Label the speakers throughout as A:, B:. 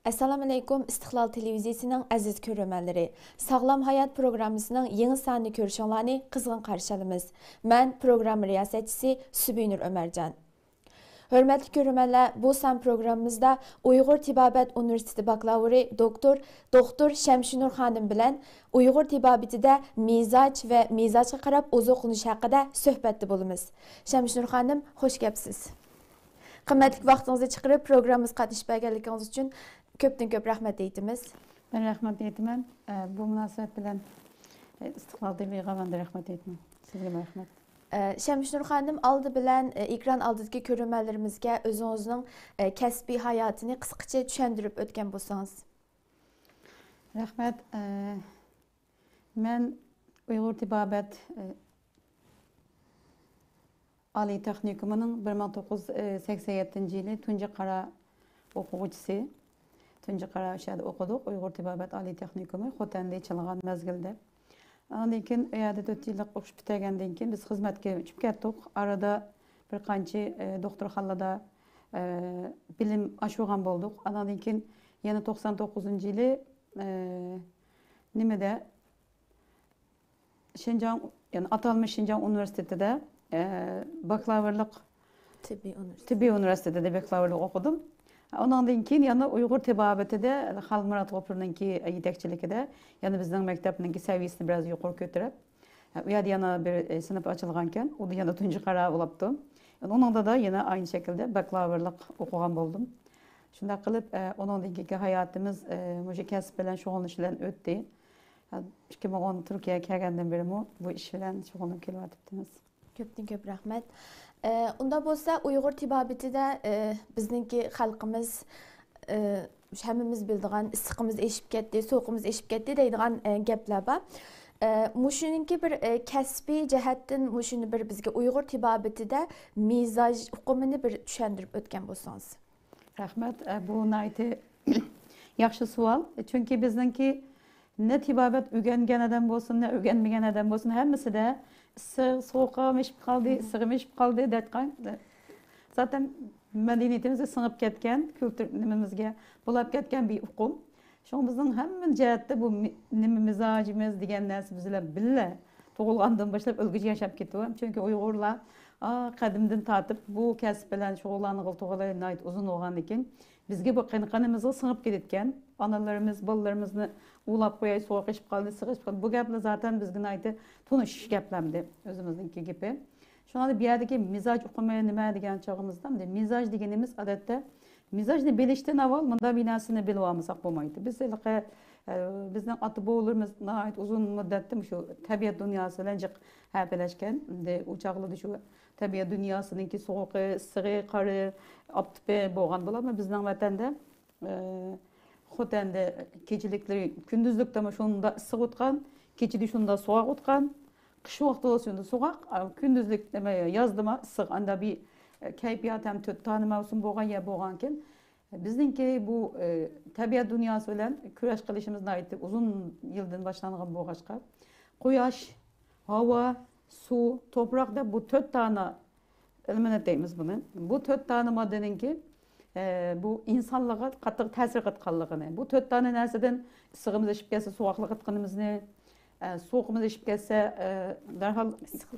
A: Assalamu alaykum, İstiqlal Televiziyasının aziz görürmənləri. Sağlam Hayat programmasının yeni sanını görüşənlərini qızğın qarşı alırıq. Mən proqram riyasətçisi Sübünür Ömərcan. Hörmətli görürmənlər, bu san proqramımızda Uyğur Tibabət Universiteti bakalavri doktor Şəmşinur xanım bilan Uyğur tibabətində mizac və mizacga qarab ozuqlanish haqida söhbətdə bolamiz. Şəmşinur xanım, xoş gəlibsiz. Qimmatli vaqtingizni chiqarib programmamizga qatnashib berganligingiz uchun köp rahmet eytimiz.
B: Ben rahmet eytimen. Bu münasebet bilen İstiqlal TV'ye ben de rahmet eytimen. Sizge rahmet.
A: Şəmşinur xanım aldı bilen ekran aldıdaki görünmələrimizə özünüzün kəsbi hayatını qısqaça düşəndirib ötken bolsanız.
B: Rahmet. Ben Uyghur Tibabət Ali Texnikumunun 1987 yılı Tunca Qara oxucusu. Tunca Qara aşağıda okuduk. Uyghur Tibabət Ali Texnikumu Xotan'da çalınan mezgilde. Ondan keyin uyada 4 yıllık o'qish bitirgandan keyin biz xizmatga uchib ketdik. Arada bir qancha doktorxonada bilim oshirgan bo'ldik. Ondan keyin yana 99-yili nimada Şinjan, yani atalmış Şinjan Üniversitesi'de bakalavrlık Tıbbi Üniversitesi'de bakalavrlık okudum. Ondan keyin yana Uyghur Tibabətində Xalmurat Qopur'nunki yetekçilikide yana bizden mektebinki seviyesini biraz yukarı götürüp uyada yana bir sınıf açılganken o da yana Tunca Qara olaptı. Onun da yine aynı şekilde bakalavrlık okugan buldum. Şunda kılıp onun hayatımız bu kasb bilen şug'ullanishlar o'tdi. 2010 Türkiye'ye kelgandan beri bu iş bilen şug'ullanib kelyapmiz.
A: Köp rahmet. Unda bolsa Uyghur tibabətində bizningki xalqimiz hammamiz bildigan issiqimiz eshib ketdi, sovuqimiz eshib ketdi deydigan gaplar bor. Muşununki bir kasbi jihatdan muşunu bir bizga Uyghur tibabətində mizaj uqumini bir düşəndirib ötken bolsanız.
B: Rahmet. Bu naiti yaxşı sual. Çünkü bizningki ne tibabət öğrengen adam bolsun, ne öğrenmeyen adam bolsun, hemmisi de soğuğa meşip kaldı, sığı meşip kaldı derken zaten medeniyetimizde sınıp ketken, kültürümüzge bulap ketken bir ukum. Şu bizden hemen cihette bu mizacımız diyen nersi bizle bile doğulgandan başlayıp ölgücü yaşap kettiğim. Çünkü Uygurlar kadimden tartıp bu kasb bilen şoğullanıqıl toğalarına ait uzun olgan ekan. Bizge bu qanımızı sınıp ketken, analarımız, balalarımızı ulap koyay, soğuk işip kaldı, sığı işip kaldı. Bu gapla zaten bizgin ayti tunuş gaplamdı özümüzdeki gibi. Şu anda bir yerdeki mizac okumaya nime degen çağımızda mizac degenimiz adette mizacını belişten aval mında binasını bilvamızak bulmaydı. Biz bizden atı boğulurumuz ait uzun müddettim şu tabiat dünyası lancık hepeleşken uçaklı şu tabiat dünyasınınki soğuk, sığı, karı, aptıpe boğan bulamı bizden vatanda Xotan'da keçilikleri gündüzlükte ama şunda ısık utkan, keçidi şunda soğuk utkan, kış vakti olsun soğuk, gündüzlük deme yazdı mı ısık. Anda bir keyfiyat hem tanıma olsun boğan ya boğanken. Bizdenki bu tabiat dünyası ile küreş kılışımızda ait uzun yıldan başlanan boğaçka. Kuyaş, hava, su, toprak da bu 4 tane element deyimiz bunun. Bu 4 tane maddenin ki bu insanlığa qattiq ta'sir qilganligini. Bu 4 tane narseden ısığımız eşip gelse soğuklık qitqinimizni, soğuqimiz eşip gelse derhal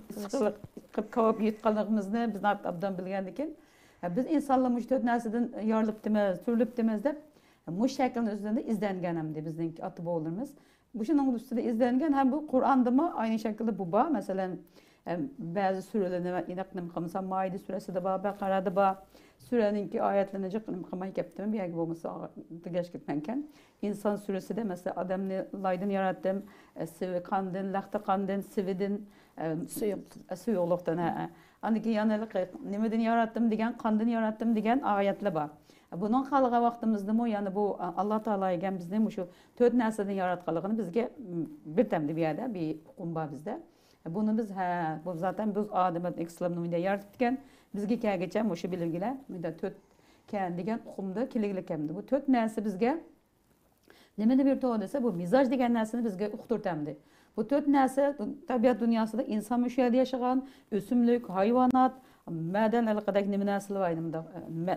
B: ısıqlık qilib kavab yutqanligimizni biz abdan bilgandikin. Biz insanlar bu 4 narseden yarılıp demez, türlüp demez deb bu şeklin üzerinde izlengen hem de bizdenki atı boğulurumuz. Bu şunun üstünde izlengen hem bu Kur'an'da mı aynı şekilde bu ba. Mesela bazı sürelerine inaknım kımsa Maide suresi de ba, Bekara'da ba. Süreninki ayetlenecek kımayı yaptım bir yer olması geç gitmenken. İnsan süresi de mesela adamını laydın yarattım, sıvı kandın, lahtı kandın, sıvıdın, su yokluktan. Andaki yanılık nemeden yarattım degen, kandın yarattım degen ayetle var. Bunun kalığa vaktimizde mi yani bu Allah Teala igen bizden bu şu 4 nesleden yaratkalığını bizge bir temde bir yerde bir kumba bizde. Bunu biz bu zaten biz Adem'in ekstremumunda yaratırken bizge kâ geçen bu şu bilgiler müddet 4 kendigen kumda kiliglik hemdi. Bu 4 nesli bizge nemede bir toğu dese bu mizaj degen neslini bizge uqturtamdi. Bu 4 nesli tabiat dünyasında insan müşahede yaşayan, ösümlük, hayvanat, Madaniyatlik nima narsalar var endi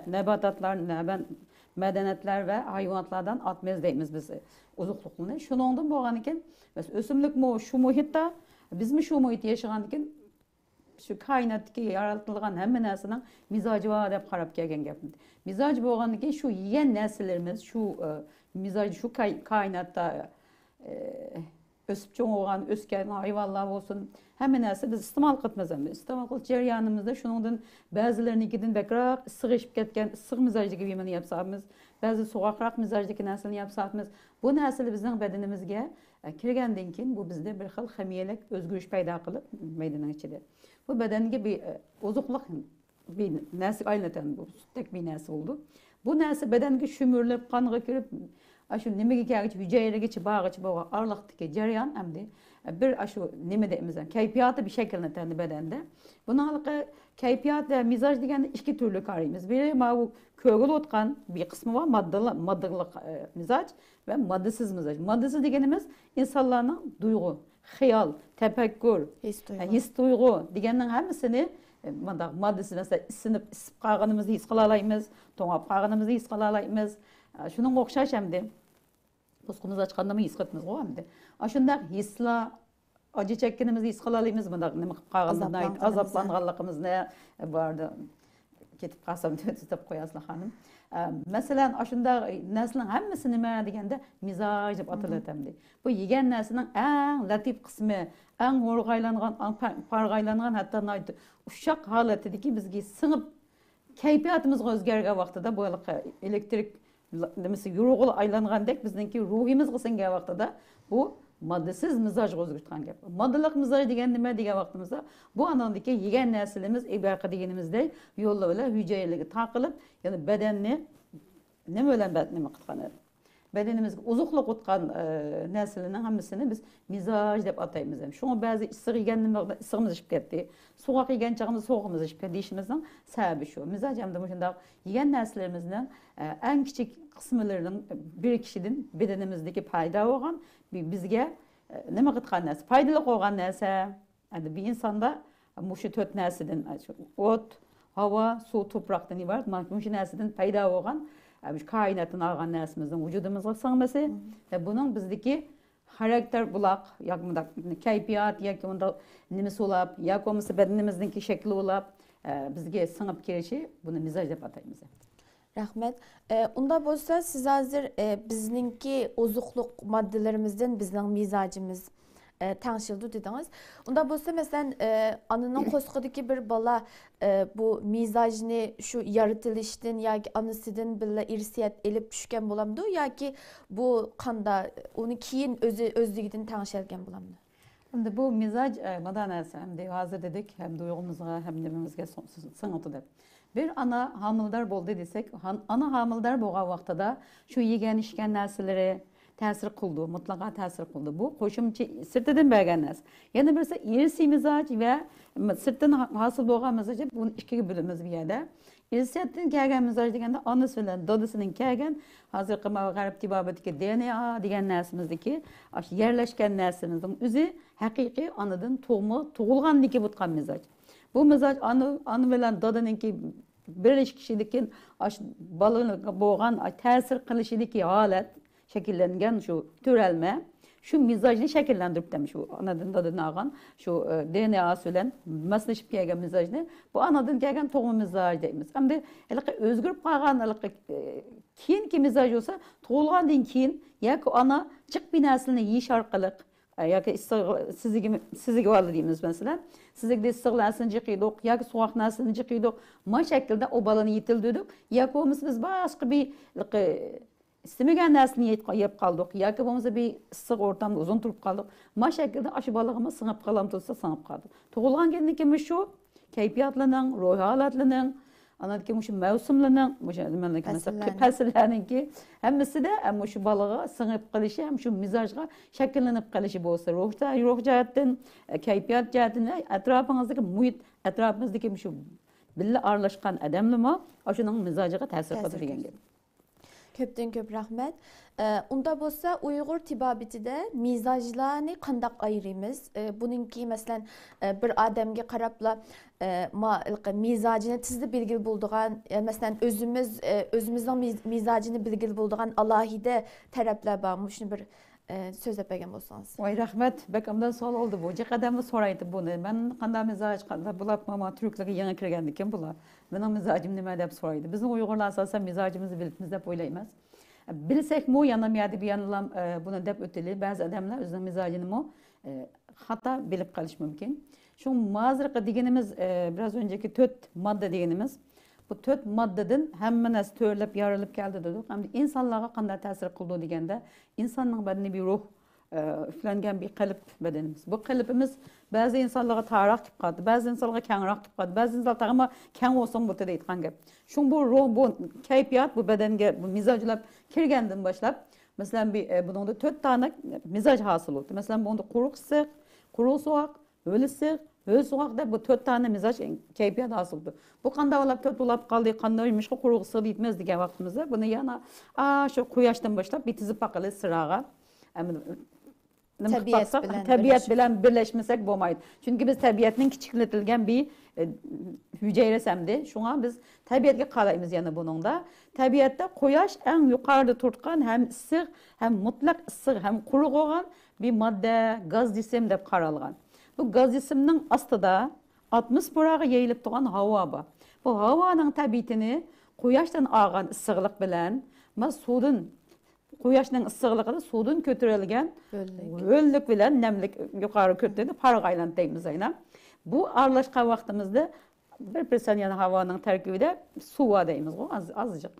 B: nabatatlar, madaniyatlar ve hayvanatlardan atmayız deymiz biz ozuqliqni. Şuningdan bo'lgan ekan, biz o'simlik şu muhitda, biz mi şu muhitda yashagan ekan, şu koinotdagi yaratilgan hamma narsaning mizoji bor deb qarab kelgan gapim. Mizoji bo'lgandan keyin shu yegan narsalarimiz, shu mizoji shu koinotda o'sib cho'ng bo'lgan, o'sgan hayvonlar bo'lsin, hamma narsa biz iste'mol qilmaymiz. Iste'mol qilish jarayonimizda shuningdan ba'zilarinikidan bakroq sig'ishib ketgan issiq mizojdagi yemani yapsamiz, ba'zi sovuqroq mizojdagi narsalarni yapsamiz. Bu narsalar bizning badanimizga kirgandan keyin bu bizda bir xil ximiyalik o'zgarish paydo qilib maydaning ichida. Bu badanga bir ozuqliq bir narsa aylanadi, bu sutdek bir narsa oldu. Bu narsa badanga shumurlab, qonga kirib şu nimaga kelgich hücrelerigacha bag'ichi bo'lgan orliqdagi jarayon hamda bir şu nima deymiz, kayfiyati bir shakllanadi badanda. Bunaqa kayfiyat va mizoj deganda ikki turli qaraymiz. Biri bu ko'ngil o'tgan bir qismi bor, moddaliq mizoj va moddasiz mizoj. Moddasiz deganimiz insonlarning tuyg'u, xiyol, tafakkur, his tuyg'u deganning hammasini bundaq moddasiz mesela isinib qolganimizni his qila olamiz, to'ng'ab qolganimizni his qila olamiz. Şunun o'xshash hamda qo'sqimiz ochganda his qilamiz hamda. Shundaq hislar acı chekkanimizni his qila olamiz, bundaq nima qilib qolganimizni, azoblanganligimizni borda ketib qolsam deb qo'yasizlar xonim. Masalan, shundaq narsaning hammasi nima deganda mizoj deb ataladi hamda. Bu yegan narsaning eng latif qismi, eng o'rg'aylangan, parg'aylangan, hatto uşaq holatidagi bizga singib kayfiyatimizga o'zgargan vaqtida bu elektrik demesi yorug'ul aylangandek bizningki ruhimizga singan vaqtida bu moddasiz mizojga o'zgartirgan gap. Moddaliq mizoj degan nima degan vaqtimizda bu anandagi yegan narsalarimiz ibaqa deganimizdek yo'llar bilan hujayralarga taqilib, ya'ni badanni nima bilan nima qilgan bedenimizga ozuqliq o'tgan narsalarning hammasini biz mizoj deb ataymiz. Shunga ba'zi issiq yeganimizda issig'imiz ishib ketdi, sovuq yegan chog'imizda sovuqimiz ishib ketdi deyishimizning sababi shu. Mizoj hamda shunday yegan narsalarimizning eng kichik qismlarining bir kishidan bedenimizdagi paydo bo'lgan bizga nima qilgan narsa, foydali bo'lgan narsa. Endi bir insonda shu to'rt narsadan o't, havo, suv, to'proqdan iborat mana shu narsadan paydo bo'lgan kainatın alğan nəsimizin vücudumuzga sığması ve bunun bizdeki karakter bulaq, yakında kayfiyat, yakında nimesi olap, yakımızı bedenimizdeki şekli olap, bizge sığıp girişi bunu mizaj dep ataymiz.
A: Rahmet. Unda bolsa siz hazır bizninki ozuqluq maddelerimizden bizning mizacımız tanışıldı dediniz. Onda bolsa mesela anının qo'sqidagi bir bala bu mizajni şu yaratılışdan yoki anısıdan billa irsiyat elib tushgan bo'lamdi yoki bu qanda uni keyin o'zligidan tanışalgan bo'lamdi?
B: Endi bu mizaj madaniyati hem de hazır dedik hem duygumuzga hem nimamizga sığıntı deb. Bir ana hamildar bo'ldi desek, ana hamildar bo'lgan vaqtida shu yegan ishgan narsalari ta'sir qildi, mutlaqo ta'sir qildi. Bu qo'shimcha sirtidan bergan narsa. Yana birisi irsiy mizoj va sirtdan hosil bo'lgan mizoj, buni ikkiga bo'lamiz bu yerda. Irsiyatdan kelgan mizoj deganda onasi bilan dadasining kelgan, hozirgi g'arb tibobatidagi DNA degan narsamizdagi yerlashgan narsamizning o'zi haqiqiy onadan tug'ilgandagi bo'lgan mizoj. Bu mizoj ona bilan dadaninki bir kishidagi bolaga bo'lgan ta'sir qilishidagi holat şekillengen şu türelme, şu mizajını şekillendirip demiş şu anadan dadını ağan, şu DNA söylen, maslaşıp gelgen mizajını, bu anadan gelgen toğum mizaj deyimiz. Hem de özgürüp kalgan, kiyin ki mizaj olsa, toğulgan din kiyin, ya ki ana çık binasını yiyiş arkalık, ya ki sizigi varlı deyimiz mesela, sizigde istiqlansını çıkıyorduk, ya ki soğuk nasını çıkıyorduk, ma şekilde o balanı yitildik, ya ki biz başka bir İstemigen narsani yeb qoldik yoki bo'lmasa bir issiq o'rtamda uzun turib qoldik. Ma şekilde aşı balığımız sınıp qalam tursa sınıp qoldi. Tug'ilgan kunimiz shu kayfiyatlarning, ruh holatlarning, anadagi shu mavsumlarning, fasllarningki hammasida ham shu balığa sınıp qolishi, ham shu mizojga shakllanib qolishi bo'lsa, ruh jihatdan, kayfiyat jihatdan, atrofimizdagi muhit, atrofimizdagi shu billa aralashgan odamlarmi, shuning mizojiga ta'sir qiladi degan gap.
A: Köpten köp rahmet. Unda bolsa Uyghur tibabetide mizajlarni qandaq ayırıymiz? Bununki mesela bir adamga qarapla mizacını tizli bilgili bulduğan, mesela özümüzün mizacını bilgili bulduğan alahide taraflar var. Şunu bir söz epegen bolsanız.
B: Vay rahmet, bekamdan sual oldu bu. Cek adamı soraydı bunu. Ben qanda mizaj, qanda bulap mama Türklüğe yeni kirgendikken bula. Benim mizacım nime dep soraydı. Bizim Uygurlar asasen mizacımızı bilip dep oylayımız. Bilsek mu yanamıydı bir yanılam bunu dep öteli. Bazı adamlar özünün mizacını mu hatta bilip kalış mümkün. Şu mazırqa degenimiz biraz önceki 4 madde degenimiz. Bu 4 maddeden hemmenes törlep yarılıp geldi dedik. Hem de insanlara qanday ta'sir qildi deganda insanın bedeni bir ruh üflengen bir kalp bedenimiz. Bu kalbimiz bazı insanlara taraq tip qaldı, bazı insanlara kengraq tip qaldı, bazı insanlar tağıma keng olsun bu deyit qan gap. Şun bu ruh, bu kayfiyat bu bedenge, bu mizacılap kirgenden başlap. Mesela bunun 4 tane mizac hasıl oldu. Mesela bunda quruq issiq, quruq soğuk, öl issiq, öl soğuk da bu 4 tane mizac kayfiyat hasıl oldu. Bu qanda olap 4 olap qaldı, qanda mişqi quruq issiq deyitmez degan vaqtimizda bunu yana şu quyoshdan başlap bitizib baqalı sırağa. Tabiat bilen birleşmesek bo'lmaydi. Çünkü biz tabiatning kichikletilgan bir hücresemdi. Şuna biz tabiatga qaraymiz yana buningda. Tabiatda quyosh eng yuqorida turtgan hem issiq, hem mutlaq issiq, hem quruq bo'lgan bir modda, gaz cism deb qaralgan. Bu gaz cismning ostida atmosferaga yeyilib turgan havo bor. Bu havoning tabiatini quyoshdan olgan issiqlik bilan, suvdan quyoshning issiqligida suvdan ko'tarilgan ho'llik bilan namlik yuqori ko'tarildi, farq aylanib deymiz aynan. Bu aralashgan vaqtimizda 1% yana havoning tarkibida suv bor deymiz, azıcık.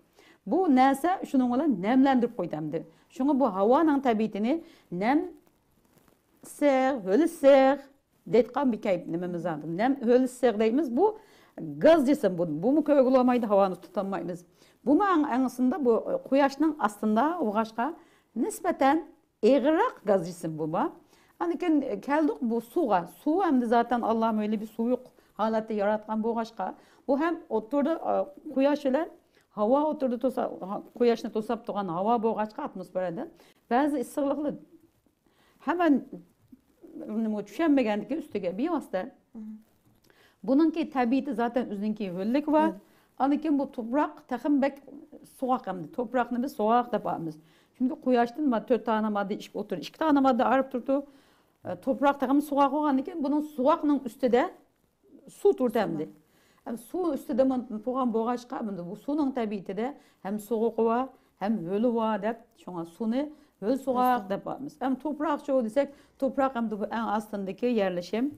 B: Bu narsa shuning bilan namlantirib qo'ydamdi. Shunga bu havoning tabiatini nam issiq, ho'l issiq deyotgan bir kayf nimamiz edi. Nam ho'l issiq deymiz, bu gaz cism bu. Bu mu ko'gulamaydi, havoni tutamaymiz. Bu ma'nosida bu quyoshning ostida o'g'ashqa nisbatan eg'iroq gaz cism bu bor. Anikin keldik bu suğa. Su hem de zaten Allah'ım öyle bir soğuk halatı yaratkan bu ağaçka. Bu hem oturdu quyosh bilan hava oturdu quyoshni to'sab turgan hava bu ağaçka atmosferada. Bazı issiqlikli hemen tushunmaganligi ustiga bevosita. Buningki tabiati zaten o'zininki ho'llik var. Anikin bu toprak taxim bek soğuk hem de toprakni biz soğuk depamiz. Çünkü quyoshdan 4 tane madde ishib o'tirdi. 2 tane madde arib turdi. Toprak taxım soğuk olgan ekan, bunun soğukning ustida suv turdi hamdi. Hem suv ustida turgan bo'g'ashqa bu suvning tabiatida hem soğuk var, hem ho'li var deb, shunga suvni ho'l soğuk depamiz. Hem toprak çoğu desek, toprak hem de bu en astındaki yerleşim,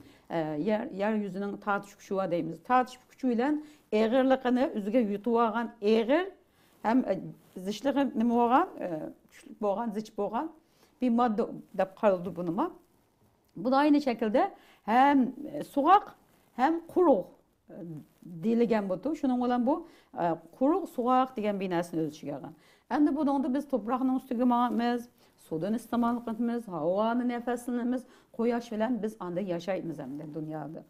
B: yeryüzünün tartış gücü var deymiz. Tartış gücü ile eğirliğini üzüge yutib olgan eğir hem zichligi nima bo'lgan, kuchli bo'lgan, zich bo'lgan bir modda deb qaraldi bunima. Bu da aynı şekilde hem soğuk hem quruq deyilgan bo'ldi. Shuning bilan bu quruq so'g'oq degan bir narsani o'z ichiga olgan. Endi bunda biz to'proqning ustiga ma'miz, suvdan iste'mol qilamiz, havoni nafaslanamiz, quyosh bilan biz anda yashaymiz hamda dunyoda.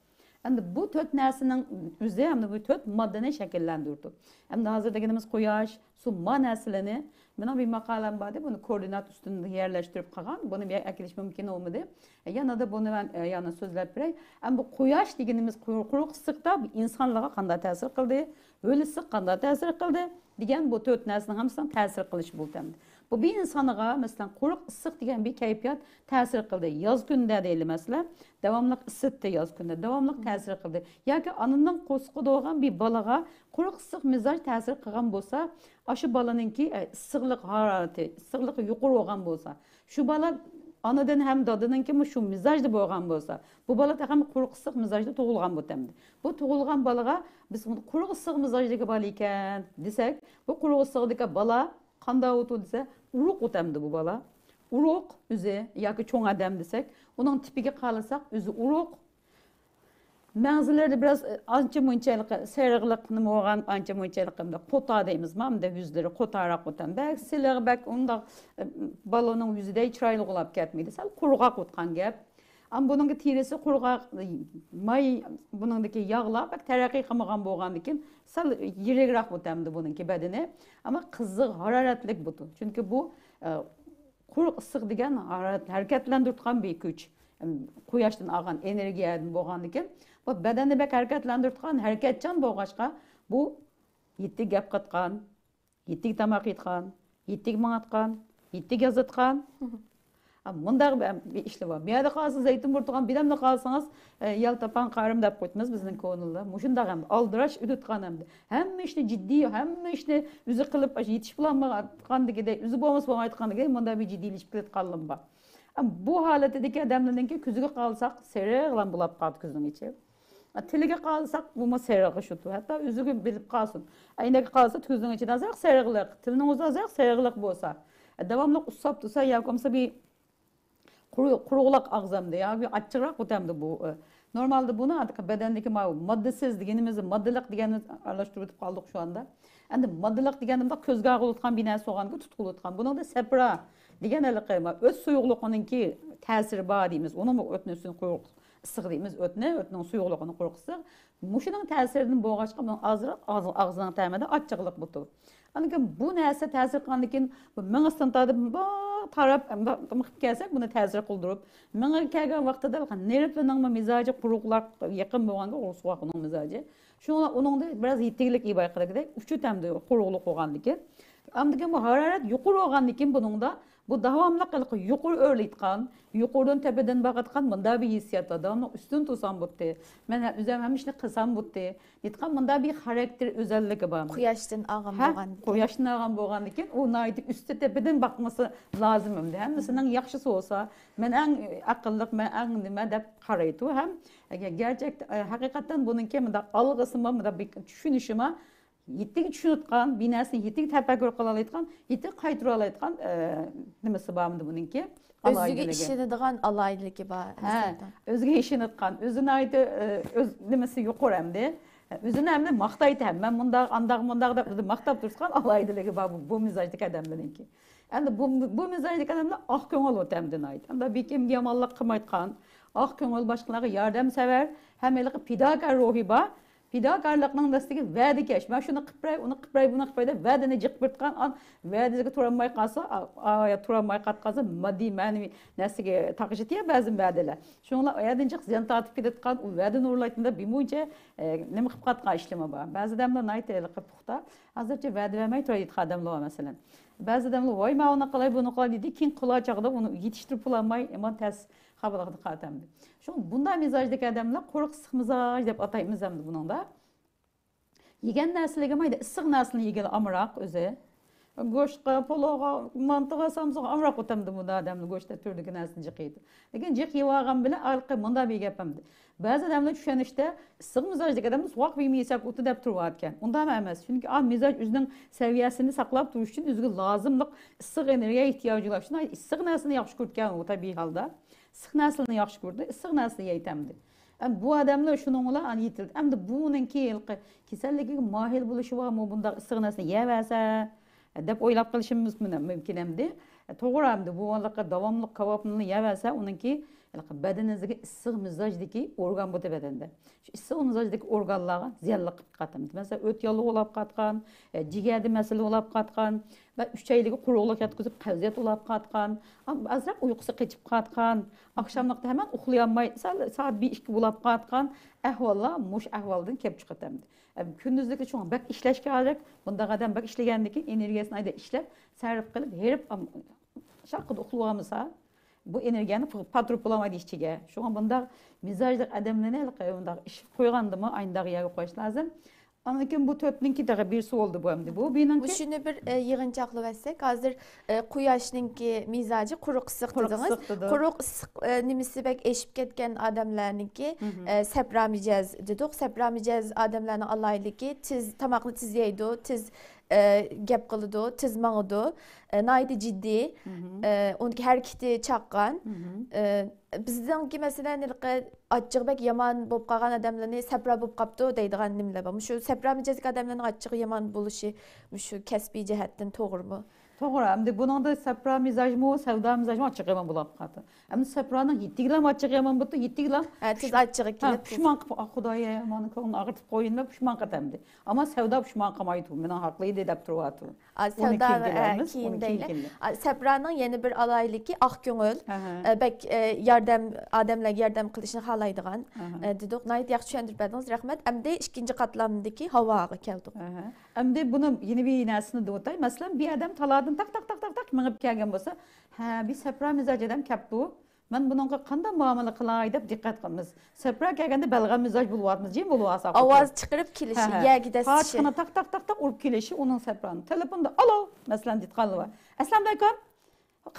B: Endi bu 4 narsaning o'zi hamda bu 4 moddani shakllantirdi. Endi hozir deganimiz quyosh, suv narsalarni mana bir maqolam bor deb buni koordinat ustida yerlashtirib qolgan. Buni bir akilish mumkin olmadi. Yana da buni men yana so'zlab beray. Ham bu quyosh deganimiz quruq issiqda insonlarga qanday ta'sir qildi, ho'l issiq qanday ta'sir qildi degan bu 4 narsaning hammasidan ta'sir qilish bo'ldi. Bu bir insonga masalan quruq issiq degan bir kayfiyat ta'sir qildi. Yoz kunda deyli masalan, davomli isitdi yoz kunda, davomli ta'sir qildi. Yoki ananing qo'sqida bo'lgan bir bolaga quruq issiq mizoj ta'sir qilgan bo'lsa, o'sha bolaninki issiqlik harorati, issiqligi yuqori bo'lgan bo'lsa, shu bola anadan ham dadaninki shu mizojda bo'lgan bo'lsa, bu bola ham quruq issiq mizojda tug'ilgan bo'ldi. Bu tug'ilgan bolaga biz uni quruq issiq mizojdagi bola ekan desak, bu quruq issiqdagi bola qanday o'tdi desa, uruq o'tamdi bu bola. Uruq o'zi yoki cho'ng odam desak, uning tipiga qarasak, o'zi uruq. Mağazalarda biraz ancha munchalik seriqliq nima bo'lgan, ancha munchalik qota deymiz, hamda yuzlari qotaroq o'tan. Bak siliq bak unda baloning yuzida chiroyli bo'lib ketmaydi. Sal quruqroq o'tgan gap. Ama bunun terisi kurgaq, may bunundaki yağlar bak terakki qilmagan bo'lgandan keyin sal yirikroq bo'tamdi buningki badani. Ama qiziq, hararatlik bu. Çünkü bu quruq issiq degan harakatlantirgan bir kuch. Quyoshdan olgan energiyadan bo'lgandan keyin bu badanni bak harakatlantirgan, harakatchan bo'lg'achqa bu yettik gap qatgan, yettik tamoq yetgan, yettik mangatgan, yettik yozatgan. Mundaq bir işli var. Bir yerde kalsın zeytin burtuğan, bir demde kalsanız yal tapan karım dep koytmaz bizden konulda. Muşundaq hem aldıraş üdütkan hem de. Hem işni ciddi, hem işni üzü kılıp yetiş bulanmagan degide, üzü bolmaz bolmaytkan degide munda bir ciddileşip ketip kaldım ba. Bu haletdeki adamlardan ki küzüge kalsak sereğlan bulap kaldı küzün içi. Tilige kalsak buma sereği şutu. Hatta üzüge bilip kalsın. Aynaki kalsa küzün içi azak sereğlik. Tilinin uzu azak sereğlik bolsa. Devamlı usap tutsa yavkamsa bir quruqlaq ağzamda ya bir açıqroq o'tamdi bu. Normalde bunu artık bedendeki maddesiz deganimizni moddilik deganni aralashtirib o'tib qoldik şu anda. Endi moddilik deganimda ko'zga ag'ilotgan bir narsa olganga tutqilotgan. Buningda sepra degan alaqayma o'z suyuqligininki ta'siri bor deymiz. Uni o'tnisini quruq issiq deymiz. O'tning suyuqligini quruq issiq. Mushuning ta'siridan bo'lg'achqa bu azroq og'zining ta'mida achchiqlik bo'ldi. Lekin bu narsa ta'sir qilgandan keyin ming'isdan tarab mıqib kelsak buni ta'sir qildirib, menga kelgan vaqtida nervning mizoji quruqlar yaqin bo'lganga o'suqning mizoji. Shunga uningda biraz yetiklik bayqaligida uch tamdi quruqlik bo'lgandan keyin, amdigan bu harorat yuqori bo'lgandan keyin buningda bu davomli qilib yuqori o'rlaytgan, yuqoridan tepadan baqatgan bunda bir hissiyat davomli ustun tursam bo'pti. Men o'zim ham ishni qilsam bo'pti. Yetgan bunda bir xarakter o'zalligi bor.
A: Quyoshdan og'am bo'lgan.
B: Quyoshdan og'am bo'lgandan keyin u naydi usti tepadan baqmasi lozim endi. Hammasining yaxshisi bo'lsa, men eng aqlliq, men eng nima deb qaraydi. Ham gerçekten haqiqatan buningki bunda alg'isimi, bunda bir tushunishimi yettik tushunatgan, bir narsani yettik tafakkur qila oladigan, yettik qaytira oladigan nimasi bormidi buningki?
A: O'ziga ishonadigan alayligi bor.
B: O'ziga ishonadigan, o'zini aytib, o'z nimasi yuqori hamda, o'zini hamda maqtaydi ham. Men bunda andaq deb maqtab turgan alayligi bor bu mizojdagi odamlarningki. Endi bu mizojdagi odamlar oq ko'ngil o'tamdan aytdi. Endi bekim yomonlik qilmaydigan, oq ko'ngil boshqalarga yordamsevar, hammalarga fidokor ruhi bor. Fidokorlikning dastagi va'da kesh. Men shuni qilpray, uni qilpray, buni qilpray deb va'dani jiqbirtgan, va'daga turanmay qolsa, turanmay qatqansa, moddiy ma'naviy narsaga taqishitiya ba'zi va'dalar. Shunlar oyadin jiq ziyon tortib ketadigan, u va'dani urlaytganda bimuncha nima qilib qatgan ishlama bor. Ba'zi odamlar aytaylik puxta, hozircha va'da bermay turadigan odamlar bor masalan. Ba'zi odamlar voy men uni qilay, buni qilay deydi, keyin qilachaqda uni yetishtirib bo'lmay, aman tas qabul qilib qatamdi. Şu bunday mizojdagi odamlar quruq issiq mizoj deb ataymiz hamda buningda. Yegan narsalarga mayda issiq narsani yegan amroq o'zi. Go'shtga, paloga, mantiga, samsoqqa amroq o'tamdi bu odamlar go'shtda turdagi narsani jiqiydi. Lekin jiq yeb olgan bilan alqi bunda bir gapimdi. Ba'zi odamlar tushunishda issiq mizojdagi odamlar sovuq yemaysak o'ti deb turarkan. Unda emas. Chunki mizoj o'zining saviyasini saqlab turish uchun o'ziga lozimlik issiq energiya ehtiyoji bor. Shunday issiq narsani yaxshi ko'rgan u tabiiy holda. Issiq narsani yaxshi ko'rdi, issiq narsani yeytamdi. Bu odamlar shuni bilan yetildi. Endi buningki kasalligiga mohir bo'lishi va bunda issiq narsani yeyversa deb o'ylab qilishimiz mumkin endi. To'g'ri endi bu davomli kavobni yeyversa uningki badaningizga issiq mizojdagi organ bo'ldi badanda. Shu issiq mizojdagi organlarga ziyonli qilib qatadi. Masalan, o't yolli bo'lib qatgan, jigarda masala bo'lib qatgan va 3 oylik quruqlik yetkazib qavziyat bo'lib qatgan, azroq uyqusi qochib qatgan, oqshomlikda hemen uxlay olmay, soat 1-2 bo'lib qatgan ahvollar mush ahvoldan kelib chiqadi. Kunduzlikda shunga bak ishlashga kerak. Bunda odam bak ishlagandan keyin energiyasini ayda ishlab, sarf qilib, herib shaqida uxlayamsa bu energiyani patrup bulamaydı işçiге. Şu an bunda mizajlı adamlarına bunda iş koygandı mı aynı yerga qo'yish lazım. Ama lekin bu to'rtninki daga birisi oldu bu endi. Bu benimki.
A: Bu shuni bir yig'inchoqlab olsak, hozir quyoshninki mizoji quruq issiq dedingiz. Quruq issiq nimasi bek eshib ketgan odamlarniki sapra mijoz dedik. Sapra mijoz odamlarning alayligi tiz tomoqni tiz yeydi, tiz gap qiladi, tiz mang'idi, naydi jiddiy, uniki harakati chaqqan. Bizdeki mesela açık bek yaman bo'lib qolgan odamlarni sapra bo'lib qopti deydigan nimlar bor. Shu sapra mijozli odamlarning açık yaman bo'lishi shu kasbiy jihatdan to'g'rimi?
B: To'g'ri, hamda buningda sapra mizajmi, savdo mizajmi ochiq yomon bo'lib qoldi. Hamda sapraning yettigilam ochiq yomon bo'ldi, yettigilam
A: Tez achchig'i kelib.
B: pushmon qilib, xudoya, meni ko'nglimni og'ritib qo'yin deb pushmon qilamdi. Ammo savdo pushmon qilmaydi, meni haqli edi deb turyapti.
A: Savdo kiyimdeyli. Sapraning yana bir alayligi oq ko'ngil, bak odamlarga yordam qilishni xohlaydigan. Dedik, nayt yaxshi tushuntirib berdingiz, rahmat. Hamda ikkinchi qatlamdagi havoga keldik.
B: Hamda buni yeni bir narsani deb o'tay. Masalan, bir odam taladan tak minib kelgan bo'lsa, ha, bir sapra mizoj odam kelibdi. Men buningga qanday muomala qilay deb diqqat qilamiz. Sapra kelganda balg'am mizoj bo'lyapmiz, jim bo'lyapsa.
A: Ovoz chiqarib kelishi, yagida sishi.
B: Qochqina tak urib kelishi uning saprani. Telefonda alo, masalan, ditqanlar. Assalomu alaykum.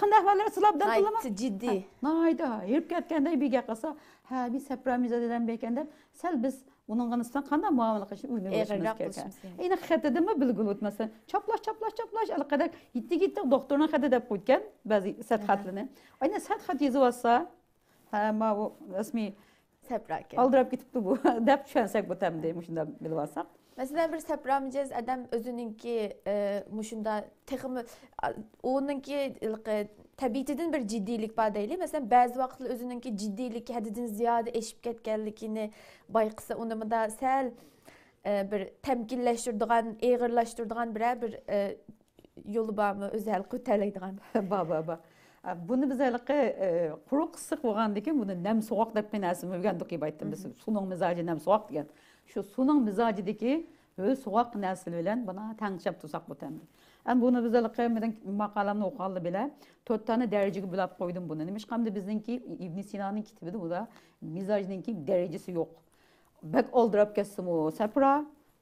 B: Qanday ahvollar sizlardan tilama?
A: Jiddiy.
B: Nayda, yurib ketganday bir gap qilsa, ha, bir sapra mizoj odam bekanda, sal biz bununla nisbatan qanday muomala qilishni o'rganishimiz kerak. Ayni xatidami bilgul o'tmasa, choplash, alaqada yetti doktorning xati deb qo'ygan ba'zi sat xatlarni. Ayni sat xat yozib olsa, ha, ma bu rasmiy
A: sapra ekan.
B: Aldirab ketibdi bu deb tushunsak bo'tamdi, shunda bilib olsak.
A: Masalan, bir sapra mijoz adam o'zininki mushunda texmi o'ninki tabiatidan bir jiddiylik bor deylik. Masalan, ba'zi vaqtlar o'zininki jiddiylik haddidan ziyoda eshib ketganligini bayqisa, unimda sal bir temkinlashtiradigan, eg'irlashtiradigan bir yo'li bormi, o'zal ko'taradigan.
B: Ba. Buni biz haliqi quruq issiq bo'lgandan keyin buni nam sovuq deb narsani o'rgandik deb aytdim biz. Suning mizoji nam sovuq degan. Shu suning mizojidagi sovuq narsa bilan buni tangchab tursak bo'tamdi. Buni biz haliqi men maqolamni o'qiganda bilan 4 tane darajaga bo'lib qo'ydim buni. Nima qamda bizningki Ibn Sinoning kitobida bunda mizojninki darajasi yo'q. Bak oldirib ketsin o sapra,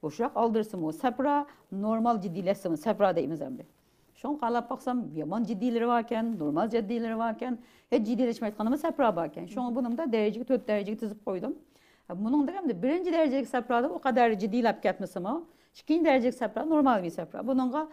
B: bo'shroq oldirsin o sapra, normal jiddiylashsin sapra deymiz endi. Şun qalab baxsam, yomon jiddiyleri varken, normal jiddiyleri varken, hech jiddiyleşmayotganimi sapra barken. Şun bunumda dereceyi 4 dereceye tizip koydum. Bunun da hem de birinci derecedeki saprada o kadar ciddilap ketmesim o. İkinci derecedeki sapra normal bir sapra. Bununla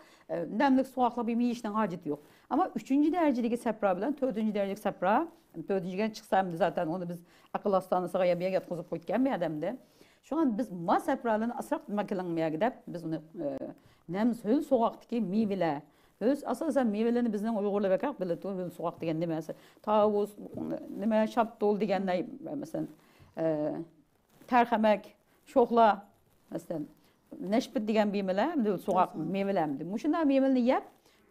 B: nemlik soğukla bir miyişten hacet yok. Ama üçüncü derecedeki sapra bilen dördüncü derecedeki sapra, dördüncüden çıksam zaten onu biz akıl hastanesine bir yatkızıp koyken bir adamdı. Şu an biz ma sapralarını asrak makilanmaya gidip biz onu nem söyle soğuktaki meyveler. Öz asasen meyvelerini bizden uygurla bakar bile to soğuk degen demesi. Tavus, neme şaptol degenler mesela terhamek, şohla mesela neşbet degen meyveler hem de soğuk meyveler hem de. Muşunda meyvelerini yap,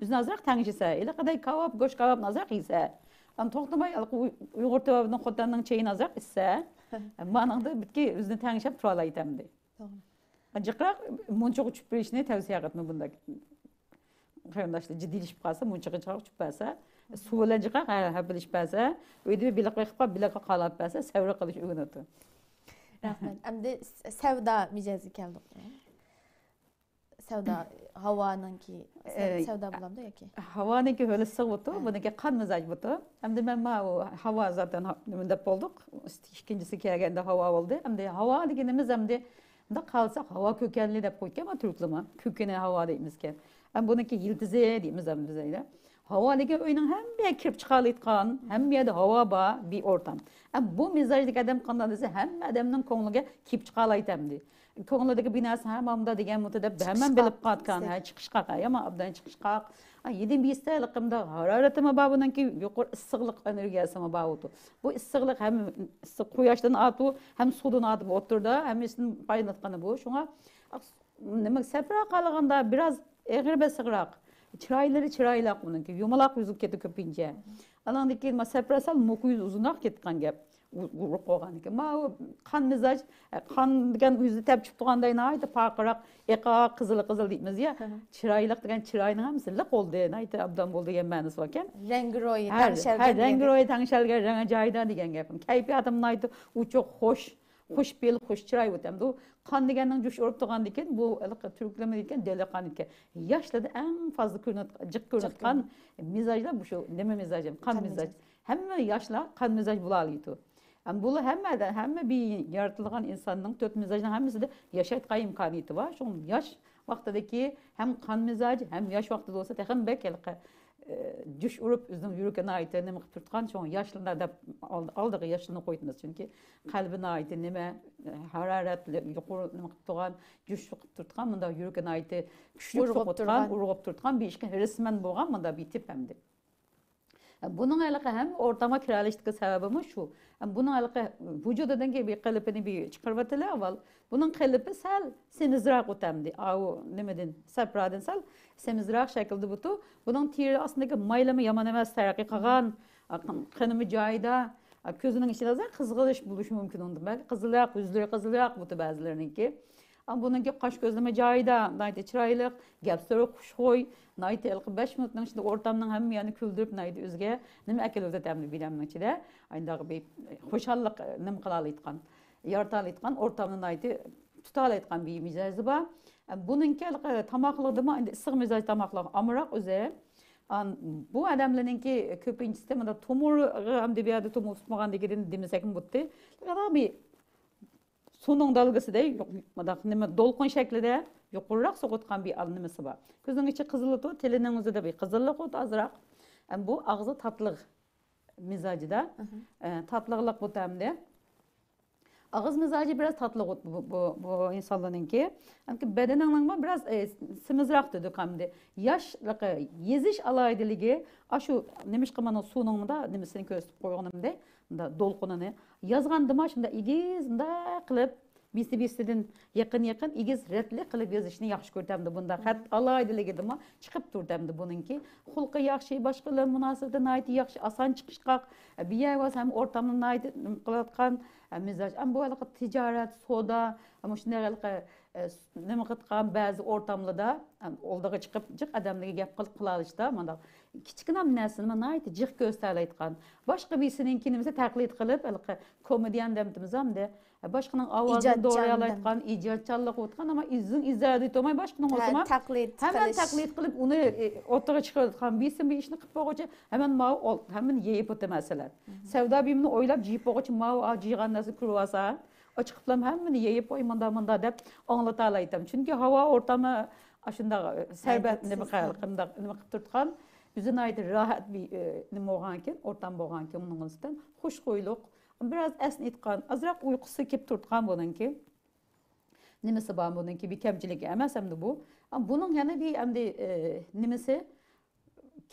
B: biz nazrak tangişse, ile kadar kebap, goş kebap nazrak ise. Ama toxtamay uygur tevabının kodanın çayı nazrak ise. Manada bitki bizden tangişap turalaydı hem de. Acıkrak munçuk uçup bir işine tavsiye etme bunda. Qarindoshlar jiddiyleşib qolsa, munchaqa chiqib uchib qolsa, suv bilan chiqib, habilishib qolsa, uyda bilaqa qilib, bilaqa qalab qolsa, savra qilish o'rganadi.
A: Rahmat. Endi savdo mijozi keldi. Savdo havoninki savdo bo'lamdi yoki?
B: Havoninki hali issiq bo'ldi, buniki qan mizoj bo'ldi. Endi men o havo zaten nimada bo'ldik. Ikkinchisi kelganda havo bo'ldi. Endi havo deganimiz endi bunda qalsa havo ko'kanli deb qo'ygan, turklima. Ko'kani havo deymizki. Bununki yıldızı deyimiz bizeyde. Havadaki oyunun hem bir kirip çıkarlayıtkan, hem bir de hava bağ bir ortam. Bu mizajdaki adam kanadıysa hem adamın konuğuna kirip çıkarlayıtamdı. Konuğundaki binası hem amda degen mutada hemen bilip katkan, çıkış kalk, ama abdan çıkış kalk. Yedim bir isteğlikimde hararetime bağından ki yukarı ısıklık enerjisine bağlıdır. Bu ısıklık hem kuyaştan atı, hem sudan atıp oturdu, hem üstün paylaşkanı bu. Şuna demek sepra kalığında biraz eğer besıqraq, çıraylar bununki, yumalaq yüzüp ketip köpince. Alandaki ma seprasal mokuyuz uzunaq ketkan gap. Uruq olğan ki. Ma qan mizaj, qan degan yüzü tepçip turganday naydı paqıraq, eqa qızıl deymiz ya. Çırayliq degan çırayning hamısı liq oldu, naydı abdan boldu degan ma'nosi bor ekan.
A: Rengiroyi tangşalgan.
B: Rengiroyi tangşalgan ranga joyda degan gapim. Kayfiyatim naydı u çok hoş bel, hoş çıray o'tamdi. Qan deganning jush urib turgan ekan, bu turklama ekan, deli qan ekan. Yoshlarda eng fazla jiq ko'rinadigan mizojlar bu shu nima mizoj, qan mizoj. Hamma yoshlar qan mizoj bo'la oladi. Bu hamma bir yaratilgan insonning to'rt mizojning hammasida yashayotgan imkoniyati bor. Shu yosh vaqtidagi ham qan mizoj, ham yosh vaqtida bo'lsa, ham bek Juş urup özünün yürükene ait nime qilib turtgan çoğun yaşlılar da aldığı yaşlını koydunuz çünkü kalbine ait nime hararetli yuqur nime qilib turgan juş qilib turtgan bunda yürükene ait güçlü soqutgan urg'ib turtgan bir işke resmen bo'lgan bunda bir tip hemdi. Bunun əlaqə həm ortama kiralışdığı səbəbi şu. Bunun əlaqə vücudadan bir qılıpını bir çıxırvatılı avval. Bunun qılıpı sel semizraq utamdı. Avu nemedin səpradan sel semizraq şəkildə butu. Bunun tiri aslında maylama yaman emas tərəqqi qılğan, qanımı cayda, közünün içində də qızğılış buluşu mümkün oldu. Bəli qızılaq, üzləri qızılaq butu bəzilərinin Ama bununki kaş gözleme cayda, naydı çıraylık, gapsörü kuşkoy, naydı elki 5 minutun içinde ortamdan hem yani küldürüp naydı üzge, nime ekel özetemli bilemin içinde, aynı bir hoşallık nim kılalı etkan, yartalı etkan, ortamdan naydı tutalı etkan bir mizajı var. Bununki tamaklığı mı, ısık mizaj tamaklığı amırak üzere, bu adamlarınki köpüncüsü de tomur, hem de bir adı tomur tutmagan degedin demesekim buttu. Kadar bir Sonun dalgası da yok, dolkun şeklinde yukarırak soğutkan bir alnımısı var. Gözün içi kızılık, telinin üzerinde bir kızıllık o da azırak. Bu ağzı tatlılık mizacı da, tatlılık bu temde. Ağız mizacı biraz tatlılık bu insanlarınki. Yani bedenin biraz simizrak dedik hamdi. Yaşlık, yeziş alaydılığı, aşu nemiş kamanın sunun da nemisini köstüp koyğunum de, dolkununu. Yazgandıma şimdi igiz da kılıp, birisi-birisinden yakın igiz retli kılıp yazışını yaxşı görtemdi bunda. Xat alaydılığı dima çıkıp durdamdı bununki. Hulqı yaxşı, başkaları münasebeti naiti yaxşı, asan çıkışqaq. Bir yer var hem ortamını naiti kılatkan mizaj. Ama bu alıqı ticaret, soda, ama şimdi alıqı nima qıtqan bazı ortamlarda oldağı çıkıp adamlığı gap qılalışda. Kichkinam narsani naiti jiq gösterli aytgan. Başka birisininkini mesela taklit qilib, alıqı komediyan demtimiz hamda başqaning ovozini doğru aytgan, ijodchanlik o'tgan, ama izladi tomay başqaning o'tma. Hemen taklit qilib uni o'rtaga chiqargan birisi bir ishni qilib qo'yguncha hemen yeyib o'tdi masalan. Savdo buyumini o'ylab jiyib qo'yguncha mau jiygan narsa kurvasa, ochiqiblam hammani yeyib qo'y manda deb anglata olaydim. Chunki havo o'rtami ashunda sarbat nima qilib turtgan. Yüzün aydı rahat bir nima bo'lganken, ortam bo'lganken bunun üstünden xushxo'yliq, biraz esnetgan, azroq uyqusi kelib turtgan bununki. Nimasi bor bununki bir kamchilik emas hamda bu. Ama bunun yana bir hamda nimasi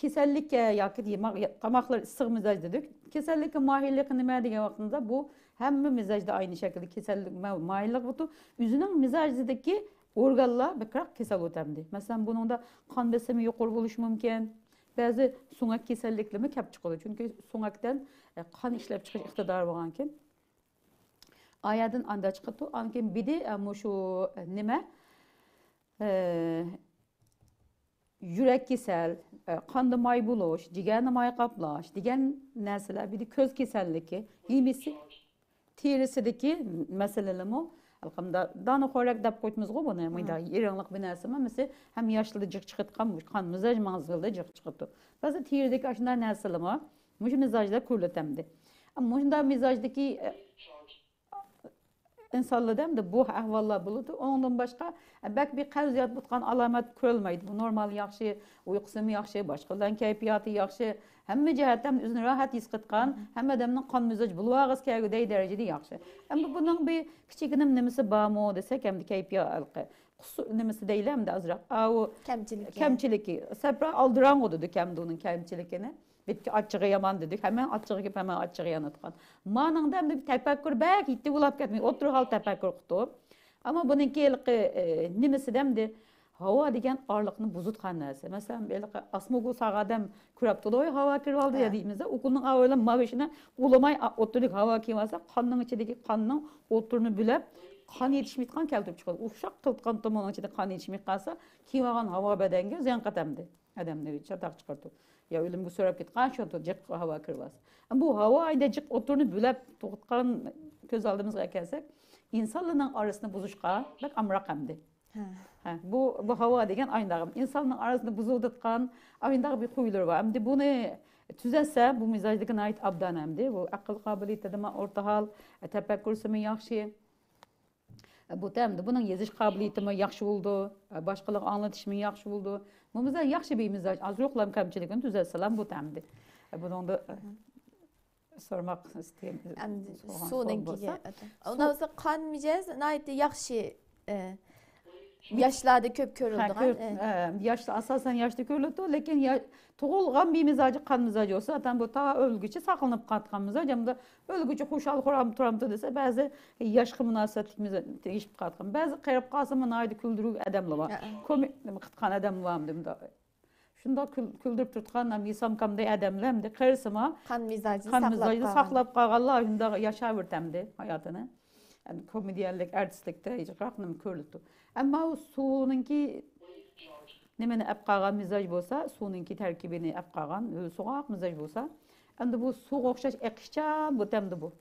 B: kasallikka yoki tamoqlar issiq mizoj dedik. Kasallikka mohirlik nima degan vaqtida bu hamma mizojda aynı şekilde kasallik mohirlik bu o'zining mizojidagi organlar bakroq kasal o'tamdi. Masalan buningda qon bosimi yuqori bo'lishi mumkin. Bazı soğuk kesilliklerimi kep çıkıyor. Çünkü soğuktan kan işlep çıkış iktidarı varken ayadın anda çıktı. Anken bir de şu nime yürek kesel, kanda may buluş, ciğerine may kaplaş, digen nesiller bir de köz keselliki, ilmisi terisideki meseleler mi? Alqamda dana xorak dap qo'ytmiz go buni. Menda yeranliq bir narsa mesela hem yaşlı jiq chiqitgan kan mizaj manzilda jiq chiqibdi. Ba'zi teridagi ashunday narsalar mush mizajda ko'rlatamdi. Ammo shunda mizajdagi insonlarda da bu ahvollar bo'ladi. Ondan boshqa bak bir qavziyat butgan alomat ko'rilmaydi. Bu normal yaxshi, uyqusimi yaxshi, boshqalarning kayfiyati yaxshi, hamma jihatdan o'zini rohat his qilgan, hamma odamning qon mizoj bulvag'iz kelguday darajada yaxshi. Ammo buning bir kichikina nimasi bormi desak, hamda kayfiyat nimasi deylamda azroq. Kamchiligi. Sabra aldiran o'di kamda uning kamchiligini. Bitki açığı yaman dedik. Hemen açığı gibi hemen açığı yanıtkan. Manında hem de bir tefekkür belki gitti bulap ketmiyor. Otur hal tefekkür kuttu. Ama bununki nimesi de hava degen ağırlıkını buzutkan neresi. Mesela asmogu sağadam kurap dolu hava kirvaldı ya deyimizde. Okulun ağırlığı mavişine ulamay oturduk hava kirvalsa kanının içindeki kanının oturunu bülep kan yetişmeyken keltip çıkıyor. Uşak kıltkan tomonun içinde kan yetişmeyip kalsa kivagan hava bedenge ziyan katemdi. Adamları çatak çıkarttı. Ya ölüm bu sorap gitkan şontu cık hava kırvaz. Bu hava ayda cık oturunu bülep toğutkan köz aldığımızda kelsek insanların arasında buzuşka bak amrak hemdi. Bu hava degen aynı insanların arasında buzuldatkan aynı bir huylar var. Hemdi bunu tüzelse bu mizajdaki ait abdan hemdi. Bu akıl kabiliyeti de orta hal, tefekkür simi yaxşı. Bu temdi. Bunun yeziş kabiliyetimi yaxşı oldu. Başkalık anlatışımı yaxşı oldu. Bu mizaj yaxşı bir mizaj. Az yo'qlam kamchiligini tuzatsalam bu temdi. Bunu da sormak isteyeyim.
A: Su'nunkiga. Ondan sonra qan mijoz nayt yaxshi yaşlarda köp görüldü.
B: Yaşlı asasen yaşlı görüldü. Lekin tug'ilgan bir mizajı kan mizajı olsa zaten bu ta ölgüçe saklanıp katkan mizaj. Hem de ölgüçe hoşal kuram turamdı dese bazı yaşlı münasebetlik mizaj değişip katkan. Bazı kayıp kalsın naydı küldürü adamlı var. Komik kıtkan adam var dedim da. Şunda küldürüp tutkanlar misam kamda adamlar de kırısıma
A: kan mizajı
B: saklap kalganlar şunda yaşavertemdi hayatını. Yani komedyenlik, artistlikte hiç raknım körlüktü. Ama o su'nunki nemeni ap kalgan mizaj bolsa, su'nunki terkibini ap kalgan soğuk mizaj bolsa, endi bu suğa okşaş ekişcan bu temdi bu.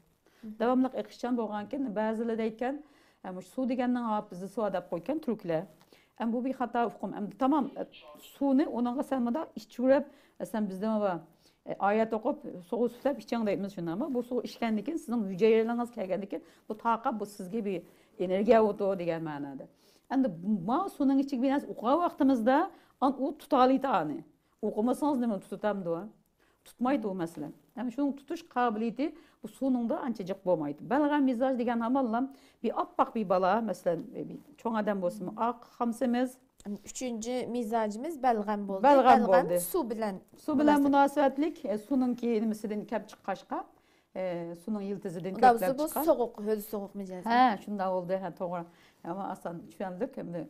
B: Davamlıq ekişcan bolganken bazıları deyken, su degenden alıp bizi su adap koyken Türkler. Bu bir hata ufkum. Tamam, su'nu onunla selmada iççürep, sen bizden var. Ayet okup soğuk sütlep içeceğin deyimiz şunu ama bu soğuk içkendikin sizin hücreleriniz kelgendikin bu taqa bu sizge bir enerjiya otu degen manada. Endi ma sunun içik biraz uqa vaqtimizda o tutalıydı ani. Okumasanız nima tutamdı o? Tutmaydı o mesela. Yani şunun tutuş kabiliyeti bu sunun da ançacık bolmaydı. Balgan mizaj degen hamallam bir appak bir bala mesela bir çoğun adam bolsun ak hamsemiz.
A: Üçüncü mizacımız belgam boldu.
B: Belgam boldu.
A: Su bilen
B: münasebetlik. Sunun ki mesela kep çıkkaşka. Sunun yıldızıdan
A: köklep
B: çıkar.
A: Bu soğuk, höl soğuk mizaj.
B: Ha, şunda oldu. Ha, doğru. Ama aslan düşündük hem de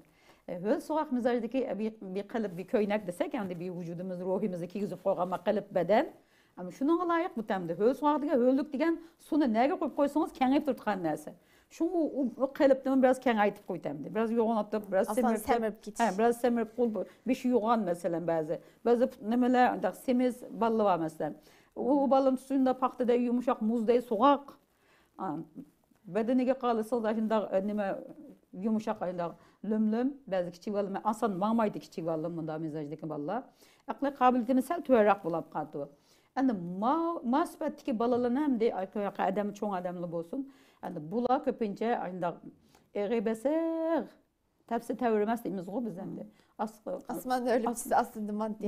B: höl soğuk mizajdaki bir kalıp bir köynek desek yani bir vücudumuz, ruhumuz iki yüzü koyama kalıp beden. Ama şunun layık bu temde. Höl soğuk degen höllük degen sunu nege koyup koysanız kengayıp tutkan nerse. Şunu o kalıptan biraz kengayıp koytamdı. Biraz yoğun atıp, biraz semirip
A: git.
B: Biraz semirip kol bir şey yoğun mesela bazı. Bazı nemeler da semiz ballı var mesela. O balın suyunda paxtada yumuşak muzday soğuk. Bedeniga kalırsa da şimdi neme yumuşak ayında lömlüm bazı küçük balım asan mamaydı küçük balım bunda mizajdaki ballar. Aklı kabiliyetini sel tüyerak bulap kaldı. Yani masbetteki balaların hem de adam çoğun adamlı bolsun. Yani bula köpünce ayında eğebeser tepsi tevremez deyimiz o bizden de.
A: Asman öyle aslında mantığı.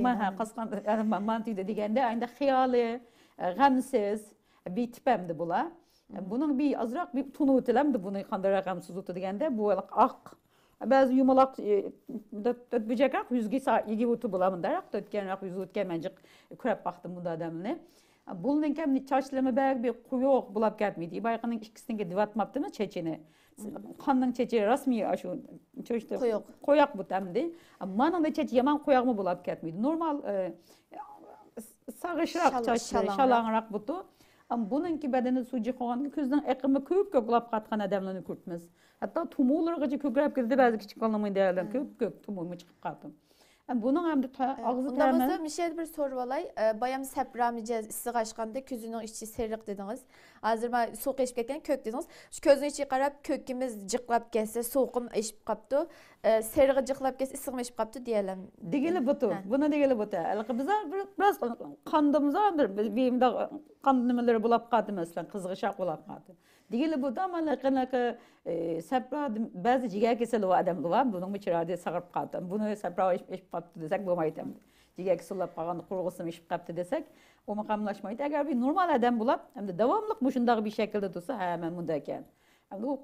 B: Yani mantığı da degende ayında hiyali, gamsiz bir tipemdi bula. Bunun bir azrak bir tunu ötelemdi bunu kandıra gamsız öte degende bu ak. Bazı yumalak böcekrak yüzgi igi ötü bulamın darak ötkenrak yüzü ötkemencik kurap baktım bu da adamını. Bunun kemni çarşılama belki bir kuyuq bulap gelmedi. Bayqanın ikisini divatmaptı mı çeçini. Kanның çeçi rasmi aşu çöştü. Koyak bu temdi. Manın da çeçi yaman koyak mı bulap gelmedi. Normal sağışrak çaşlı, şalanrak butu. Ama bununki bedeni sucu koğanın közden ekimi köp bulap katkan adamlarını kurtmaz. Hatta tumuğuları kökrep girdi bazı küçük anlamayın değerler köp tumuğumu çıkıp kaldım. Bunun hem de ağzı
A: temen. Ondan Michel bir soru olay. Bayam sepramicez issiq açqanda közünün içi seriq dediniz. Hazır ben soğuk eşip ketken kök dediniz. Şu közün içi qarab kökimiz cıqlap gelse, soğuqum eşip qaptı. Seriqi cıqlap gelse, issiqim eşip qaptı diyelim.
B: Degeli butu. Buna degeli butu. Bizler biraz qandımıza benim de qand nimeleri bulap qaldı mesela, qızğışaq bulap qaldı. Degeli butu ama laqanaka sepra bazı jigar keseli var adam var. Bunun içeride sağırıp qaldı. Bunu sepra eşip qaptı desek bo'lmaydi. Jigar kesilib qolganda qurg'usim eşip qaptı desek, o maqamlashmaydi. Agar bir normal adam bulap, hem de davamlıq bu şundaq bir şekilde tursa, ha men bunda ekan. O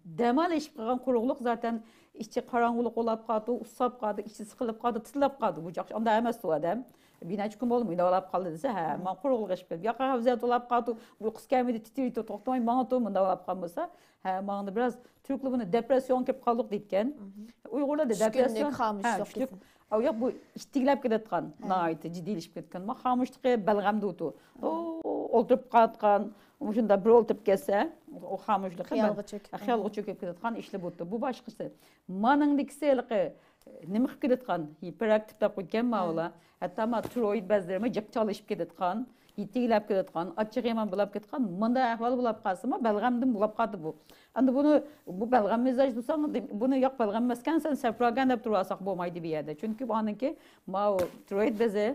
B: demal eşip qalgan quruqluq zaten içi qarang'uliq olap qaldı, usab qaldı, içi siqilib qaldı, titlab qaldı bu jaq. Onda emas o adam. Binachi kun bo'lmaydi, olap qaldı desa, ha men quruqluq eşip qilib, yoqqa havzat olap qaldı, uyqu kelmedi, titriydi, to'xtamay, manga to'munda olap qalmasa, ha manga biraz Türkli buni depression kelib qoldik deytgan. Uyg'urlarda depression
A: xamushlik.
B: Yo'q bu ishtiglab kelayotgan, nihoyatda jiddiylashib ketgan. Men xamushlikqa balg'amda o'tu. O'ltirib qatgan, shunda bir o'ltirib kelsa, o xamushlik xiyolga cho'kib ketayotgan ishlab o'tdi. Bu boshqasi. Maningdikisi nima qilib ketayotgan, hiperaktiv deb qo'ygan ma'vola. Hatto ma tiroid bezlarimi jiq chalishib ketayotgan, yitiglab ketayotgan, achchiq yomon bo'lib ketgan, bunday ahvol bo'lib qolsa, balg'amdan bo'lib qoldi bu. Endi buni bu balg'am mizaj desang, buni yo'q balg'am emaskan, sen safragan deb turasaq bo'lmaydi bu yerda. Chunki buniki ma tiroid bezi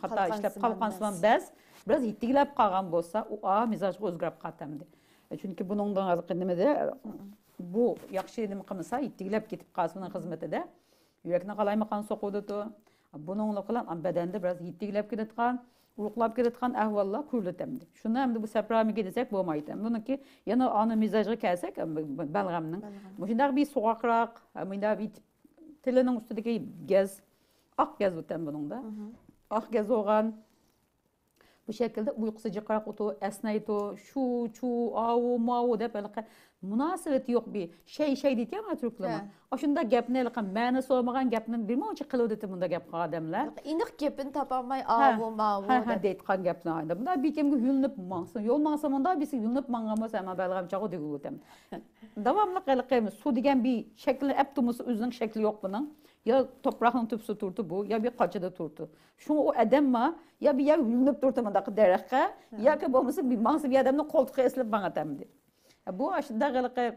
B: hatto ishlab qolgansiman biraz yitiglab qolgan bo'lsa, u mizajga o'zgarib qotamdi. Chunki buningdan nimada bu yaxşı nima qilmasa, ittiglab ketib qolsa uning xizmatida, yurakni qalaymagan soquvdi. Buningla qilan badanda biraz ittiglab ketadigan, uruqlab ketadigan ahvollar ko'rlatamdi. Shuni hamda bu sapramiga desak bo'lmaydi. Buniki yana ana mizojga kelsak, balg'amning. Shundaq bir so'qroq, bunda bir tilining ustidagi gaz, oq gaz o'tan buningda. Oq gaz olgan bu şekilde uykusu jiqraq o'tu, esnaydi, şu, avu, mavu deb münasebeti yok bir şey deydi ya Türklama. Aşında gapni ma'nosi olmagan gapni bilmoqchi qiluvdi bunda gap odamlar.
A: Iniq gapini topolmay avu, mavu
B: deb deydigan gapni ayda. Bunda bekimga yulinib mangsin. Yo'l mangsa bunda birisi yulinib mangan bo'lsa, men balg'am chaqo deb o'tam. Davomli qilqaymiz. Su degan bir shakli aptumusi o'zining shakli yo'q buning. Ya toprağın tüpsü turdu bu, ya bir kaçıda turdu. Şunu o adam mı, ya bir yer yürünüp durdu mu da dereke, ya ki bu mesela bir mansı bir adamın koltuğu eslip bana demdi. Bu aşında gılıqı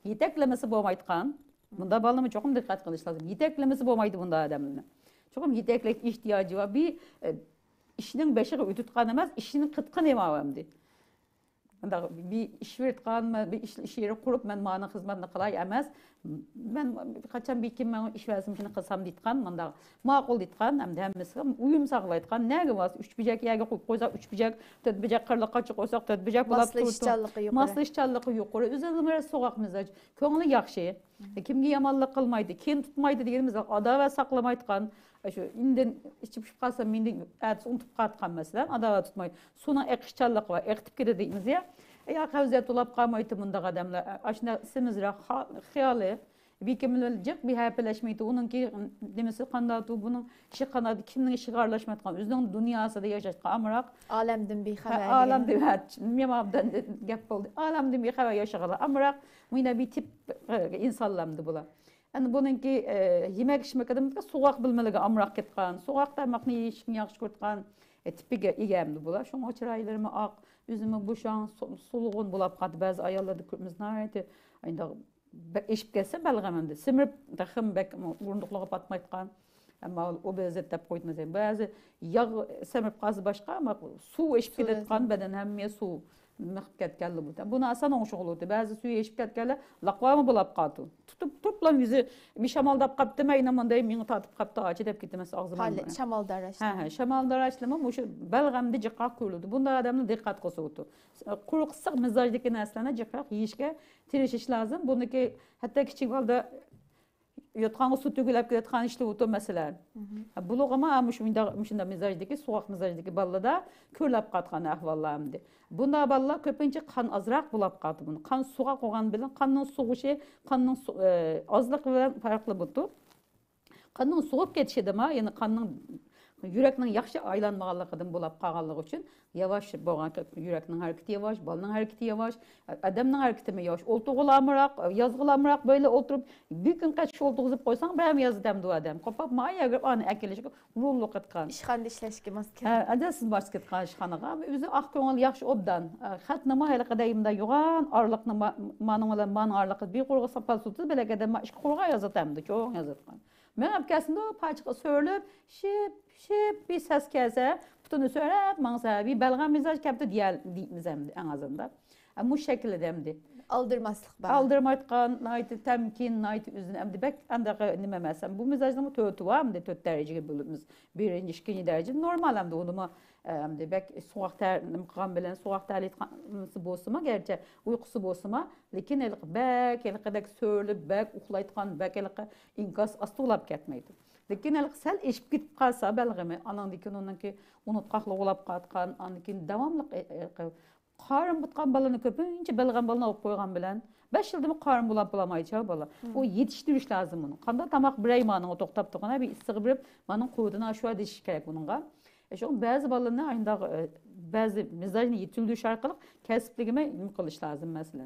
B: yeteklemesi bo'lmaydigan. Bunda balımı çokum dikkat qilish lazım. Yeteklemesi bo'lmaydi bunda adamın. Çokum yeteklek ihtiyacı var. Bir işinin beşiği ütütkan emas, işinin qıtqın emavamdi. Bir iş veritkan, bir iş yeri kurup men mana hizmetini qilay emas. Ben kaçan bir kim men iş versim şunu qilsam deytkan, manda ma'qul deytkan, hamda hammasi uyum saqlaytkan. Nega was 3 bijak yerga qo'yib qo'ysak 3 bijak, 4 bijak qirliqqa chiqib qo'ysak 4 bijak bo'lib turibdi. Maslashchanligi yuqori. O'zimiz so'qoq mizoj. Ko'ngli yaxshi. Kimga yomonlik qilmaydi, kin tutmaydi deganimiz adovat saqlamaydigan. Şu inden içip qalsam menden atib unutib qatgan masalan, adovat tutmaydi. Suna eqishchanlik va eqtib ketadi deymiz ya. Ya qavziyat ulab qolmaydi bunda odamlar. Ashuna simizroq xiyoli bekimilajaq bir hayapelaşmaydı. Onunki demesi qandatu bunun işi qandadı kimning işi aralashmaydigan o'zining dunyosida yashashgan amroq
A: olamdan bexabar.
B: Olamdan memabdan gap bo'ldi. Olamdan bexabar yashaganlar amroq menda bir tip insonlardi bular. Yani bununki yemek içmek adamda soğuk bilmeligi amroq ketgan, soğuk tamoqni yeyishni yaxshi ko'rgan tipiga egamdi bular. Şoň chiroylarimi oq, o'zimi bo'shan, suluğun bulab qoldi. Ba'zi ayollarda ko'rimiz nayati endi eşip gelse balg'amamdi. Simirib taxim bek o'rindiqlarga patmaydigan. Ama o bezet deb qo'ydim. Ba'zi yog' simirib qolsa boshqa, ama suv eşip ketadigan badan hamma suv mıqib ketganlar bu. Buni asan o'ng'ishg'ildi. Ba'zi suv eşip ketganlar laqvami bo'lib qoldi. Tutib turplan yuzi bir shamoldab qopdi, mayna monday meni tatib qopdi, achi deb ketdi mas og'zim.
A: Shamoldarash.
B: Shamoldarash o'sha balg'amda jiqroq ko'rildi. Bunda odamni diqqat qilsa o'tu. Quruq issiq mizojdagi narsalarni jiqroq yeyishga tirishish lozim. Buniki hatto kichik bolda yotqanға su tөгіліп кеткен ішті өту мәселен. Бұл оғама мұшында мизаждегі, суақ мизаждегі баллада көрліп қатқан әхвалларымды. Бұнда балла көпінше қан азырақ бұлап қаты бұны. Қан суға қоған білін, қанның суғышы, қанның азлық білін farklı бұты. Қанның суғып кетшеді ма, yani қанның yüreknin yaxşı aylanmağanlıqdan bulab qağanlıq üçün yavaş boğan yüreknin hareketi yavaş, balının hareketi yavaş, adamның hareketi mi yavaş, oltuğulamıraq, yazgılamıraq böyle oturup bir gün kaç oltuğuzub qoysan, bir hem yazıdam du adam. Qopap maya görüp anı əkileşik rullu qıtqan.
A: İşxanda işləşki masken.
B: Adasız baş qıtqan işxanağa. Özü ağ köngül yaxşı obdan. Xatnama hələ qədəyimdə yoğan, arlıqны manın olan man arlıqı bir qurğa sapal sutu, belə qədəm işki qurğa yazıdamdı, çok yazıdqan. Ben apkasında paçıqı söylüp, şip bir ses gelse, bütünü söylep, mansa bir belgam mizaj kaptı diyemizemdi en azından. Bu şekilde demdi.
A: Aldırmazlık var.
B: Aldırmaydıqan, nayti temkin, nayti üzün emdi. Bek andağı nimemesem. Bu mizajda tötü var mı? Töt dereceli bölümümüz. Birinci, ikinci derece. Normal hem de onu emdi. Bek soğuk terlim qan bilen, soğuk terliyatqansı bolsuma, gerçi uykusu bolsuma. Lekin elik bek, elik söylüp, bek uxlaydıqan, bek elik inkas astılap ketmeydi. Lekin elik sel eşip gitip qalsa belgimi. Anandikin onunki unutqaqlı olap qatqan, anandikin davamlıq qarın butqan balını köpünce belgam balını alıp koygan bilen 5 yılda mı qarın bulamayacaq bala. O yetiştiriş lazım bunu. Qanda tamaq birey manı toqtap toqana bir issiq birib manın qoyuduna aşağı deşiş gerek bununla. Şu bazı balını ayında bazı mizajını yetildiği arqalıq kasıpligime qilish lazım mesela.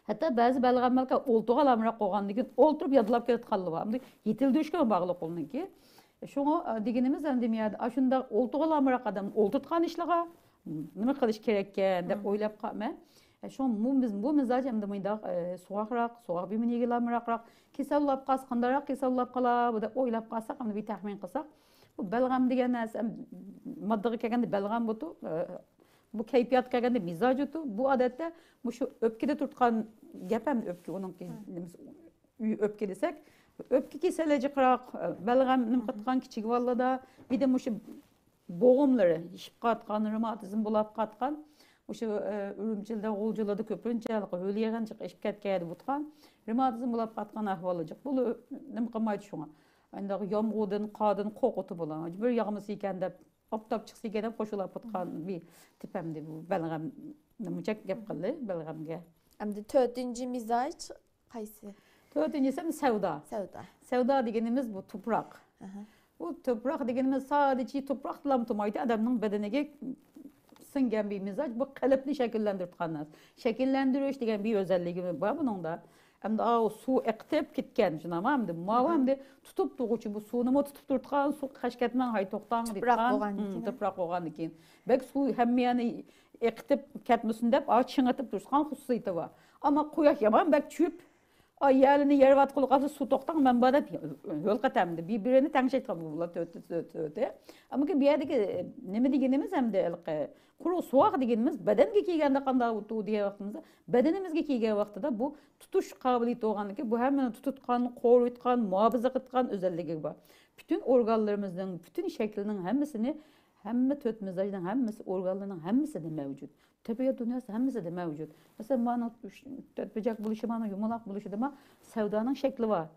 B: Hatta bazı belgamlarga oltuğa alamıraq qoğandikin olturup yadılap ketqanlı var. Yetildiğişke bağlı qolunki. Şunu degenimiz hem demeyadi. Aşında oltuğa alamıraq adam olturtqan işliğe nima qilish kerakkan deb o'ylab qolma. Şu bu mizaj hamda mıyda soğuqroq bir miniglamroq kesallab qolsa qandaroq kesallab qolar deb o'ylab qolsak, hamda bir taxmin qilsak, bu balg'am degan narsa moddaga kelganda balg'am bo'tu bu kayfiyat kelgende mizaj otu. Bu adette bu şu öpkede tutkan gap hem öpke onun öpke desek öpke keselece kırak belgem nim katkan kiçik vallada bir de şu boğumları işip katkan reumatizm bulap katkan şu ürümçilde olculadı köpünçelik öyleygen çık işip ketkeydi butkan reumatizm bulap katkan ahvalıcık bu nim kılmaydı şuna anda yomğudun qadın qoqutu bulan bir yağmısı iken de optap çıksı iken de koşulap butkan bir tipemdi bu belgem nimcek gap kıldı belgemge.
A: Әмді төртінші мизaj қайсы?
B: Dördüncüsü sevda.
A: Sevda.
B: Sevda dediğimiz bu toprak. Bu toprak dediğimiz sadece toprakla tumaydı adamın bedenine singen bir mizaj. Bu kalıplı şekillendirtkanlar. Şekillendiriyor degen bir özelliği var bunun da. Hem de o su ektep gitken şuna hem de muavam de tutup tuğuçu bu suyunu mu tutup durtkan su kaşketmen hay toktan toprak olgan diken. Bek su hem yani ektep ketmesin dep açın atıp dursan hususiyeti var. Ama koyak yaman bek çüp ay yerini yer vat kılıqası su toktan ben bana yol katamdı. Birbirini tanış etken bu töte. Ama ki bir yerdeki neme degenimiz hem de kuru soğuk degenimiz bedenге kiygende kanda utu diye vaktımızda bedenimizge kiygen vaxtıda bu tutuş kabiliyeti olganı ki bu hemen tututkan, koruyutkan, muhafaza kıtkan özelliği var. Bütün organlarımızın, bütün şeklinin hemmisini hemme töt mizajdan hemmisi organlarının hemmisi de mevcut. Tabiat dünyası hemmisi de mevcut. Mesela bana töt böcek buluşu bana yumulak buluşu dema sevdanın şekli var.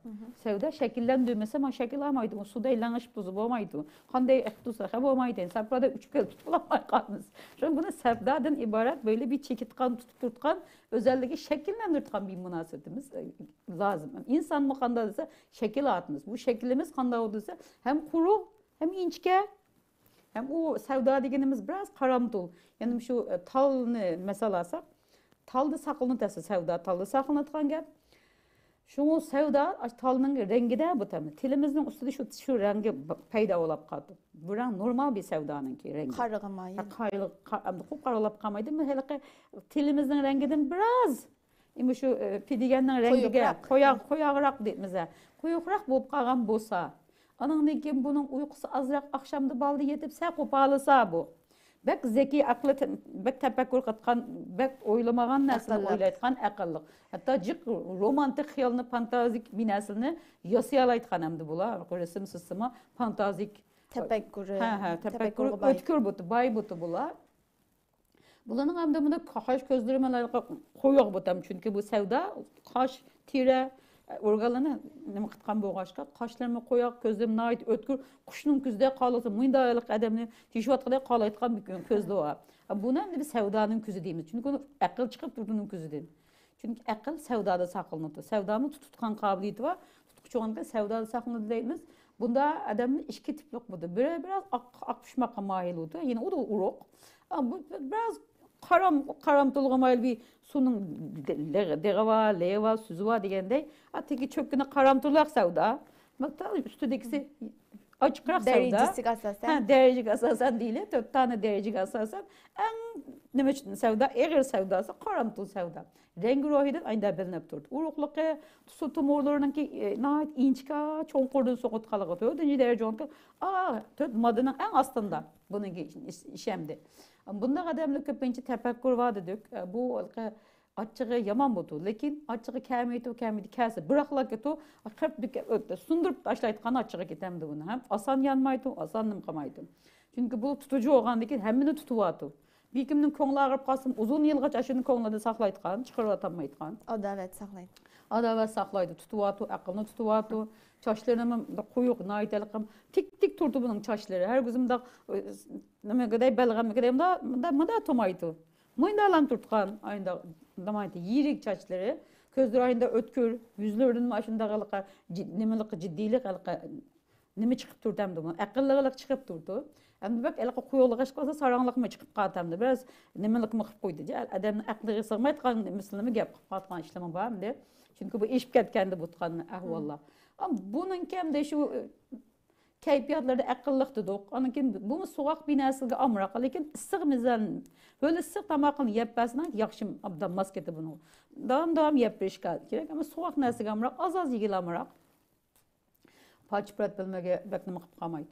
B: Sevda şekillendirmese ma şekil almaydı. Suda ilanışıp tuzu olmaydı. Kanday ektusa hep olmaydı. Saprada üç kez tutulamay kalmız. Çünkü bunu sevdadan ibaret böyle bir çekitkan tutup tutkan özelliği şekillendirtkan bir münasebetimiz lazım. İnsan mı kanda dese şekil atımız. Bu şekilimiz kanda olduysa hem kuru hem inçke hem o sevda degenimiz biraz karamtul. Yani şu talını mesela alsak, taldı sakılını dese sevda, taldı sakılını atkan gel. Şu sevda talının rengi de bu tabi. Tilimizin üstünde şu rengi peyda olap kaldı. Bu renk normal bir sevdanın ki rengi.
A: Karıgımayı.
B: Karılap kalmaydı mı? Hele tilimizin renginden biraz şu pidigenin rengi koyağırak deyimize. Koyağırak bulup kalgan bolsa. Anın nekin bunun uykusu azrak akşamda baldı yetip sağıp ağlısa bu. Bek zeki aklı, bek tefekkür katkan, bek oylamagan neslini oylaytkan akıllık. Hatta cık romantik xiyalını, fantazik bir neslini yasayalaytkan hemdi bula. Resim sistema fantazik.
A: Tefekkürü.
B: Tefekkürü ötkür butu, bay butu bula. Bulanın hemde bunda kaş gözlemeler koyuq butam. Çünkü bu sevda kaş, tire, organlarını nima qitgan bo'lg'achqa qoshlarni qo'yoq ko'zim nayt o'tkir qushning kuzda qolsa mundaylik adamni tishvatqada qolayotgan bir ko'zli var. Buni ham bir savdoning ko'zi deymiz. Chunki uni aql chiqib turdining ko'zidan. Chunki aql savdoda saqlanadi. Savdoni tutgan qobiliyati var. Tutquchonga savdoda saqlanadi deymiz. Bunda adamning ikki tiplik bo'ldi. Biri biraz aqpishmoqqa moyil bo'ldi. Yine o da uruq. Bu biraz karam tulgamaylı bir sunun deva, leva, süzü var degende. Atiki çökküne karam tulak sevda. Bakta üstündekisi açıkrak sevda.
A: Derecesi asasen.
B: Derecik asasen değil. 4 tane derecik asasen. En neme sevda, eğer sevdası karam tul sevda. Rengi rohiden aynı bilinip durdu. Uruqlıqı, su tumorlarının ki nait inçka, çoğunqurdun soğut kalığı. 4. derece onka. Madının en aslında bunun işemdi. Bunda adamlı köpünçü tefekkür var dedik. Bu açığı yaman budu. Lekin açığı kemiyeti kese. Bırakla ki tu sundurup taşlaytkan açığı gitemdi bunu. Hem asan yanmaydı, asan nımkamaydı. Çünkü bu tutucu olgandaki hemini tutuvatı. Bir kimnin koңla ağırıp kalsın, uzun yılgaç aşının koңladı saklaytkan, çıkarıp atamaytkan.
A: Adalet saklaydı.
B: Adalet saklaydı, tutuvatı, akılını tutuvatı. Çaşlarına koyuq, naitelikim. Tik tik turdu bunun çaşları. Her gözüm de ne kadar belgem kadar da tomaydı. Mıydalan turtkan aynda damaydı. Yirik çaşları. Közleri aynda ötkür, yüzlerinin başında kalıqa, nemelik ciddilik kalıqa. Neme çıkıp durdu hem de bunu. Akıllılık çıkıp durdu. Hem de bak elaka koyuğluğa çıkasa sarağınlık mı çıkıp kaldı hem de. Biraz nemelik mi kıp koydu. Adamın akıllığı sığmaytkan mislimi gep kaltkan işlemi var hem de. Çünkü bu iş ketkendi butkan ahvallah. Ama bunun hem de şu keyfiyatlarda akıllık dedik. Onun kim bu soğuk bir nesilge amrak. Lekin ısık mizan. Böyle ısık tamakını yapmasına yakşım abdan masketi bunu. Devam yapış gerek ama soğuk nesilge amrak az yigil amrak. Paçpırat bilmege beklemek kalmaydı.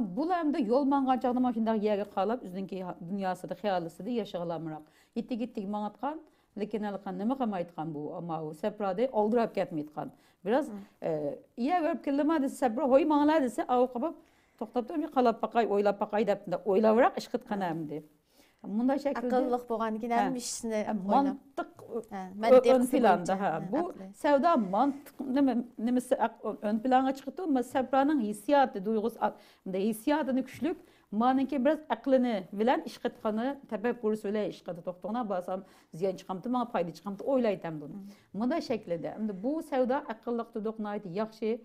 B: Bu hem de yol mangan çağda maşındaki yere kalıp üzündeki dünyası da hayalisi de yaşağılamırak. Gittik manatkan, lekin alkan neme kamaytkan bu ama o seprade oldurap ketmeytkan. Biraz iyi verip kelime dese sepra hoy mangala dese avu kapıp toktap da bir kalap bakay oylap bakay dep de oylavırak işkıt kanamdı. Bunday şekilde
A: Akıllık boğan giden işini
B: mantık ön planda. Bu sevda mantık nemesi ön plana çıktı ama sepranın hissiyatı, duygusu, hissiyatını güçlük. Manınki biraz aklını bilen işkıtkanı tefekkürü söyle işkıtı doktoruna basam ziyan çıkamtı bana payda çıkamtı oylaydım bunu. Bunday şekilde. Bu sevda akıllık tutuknaydı yaxşı.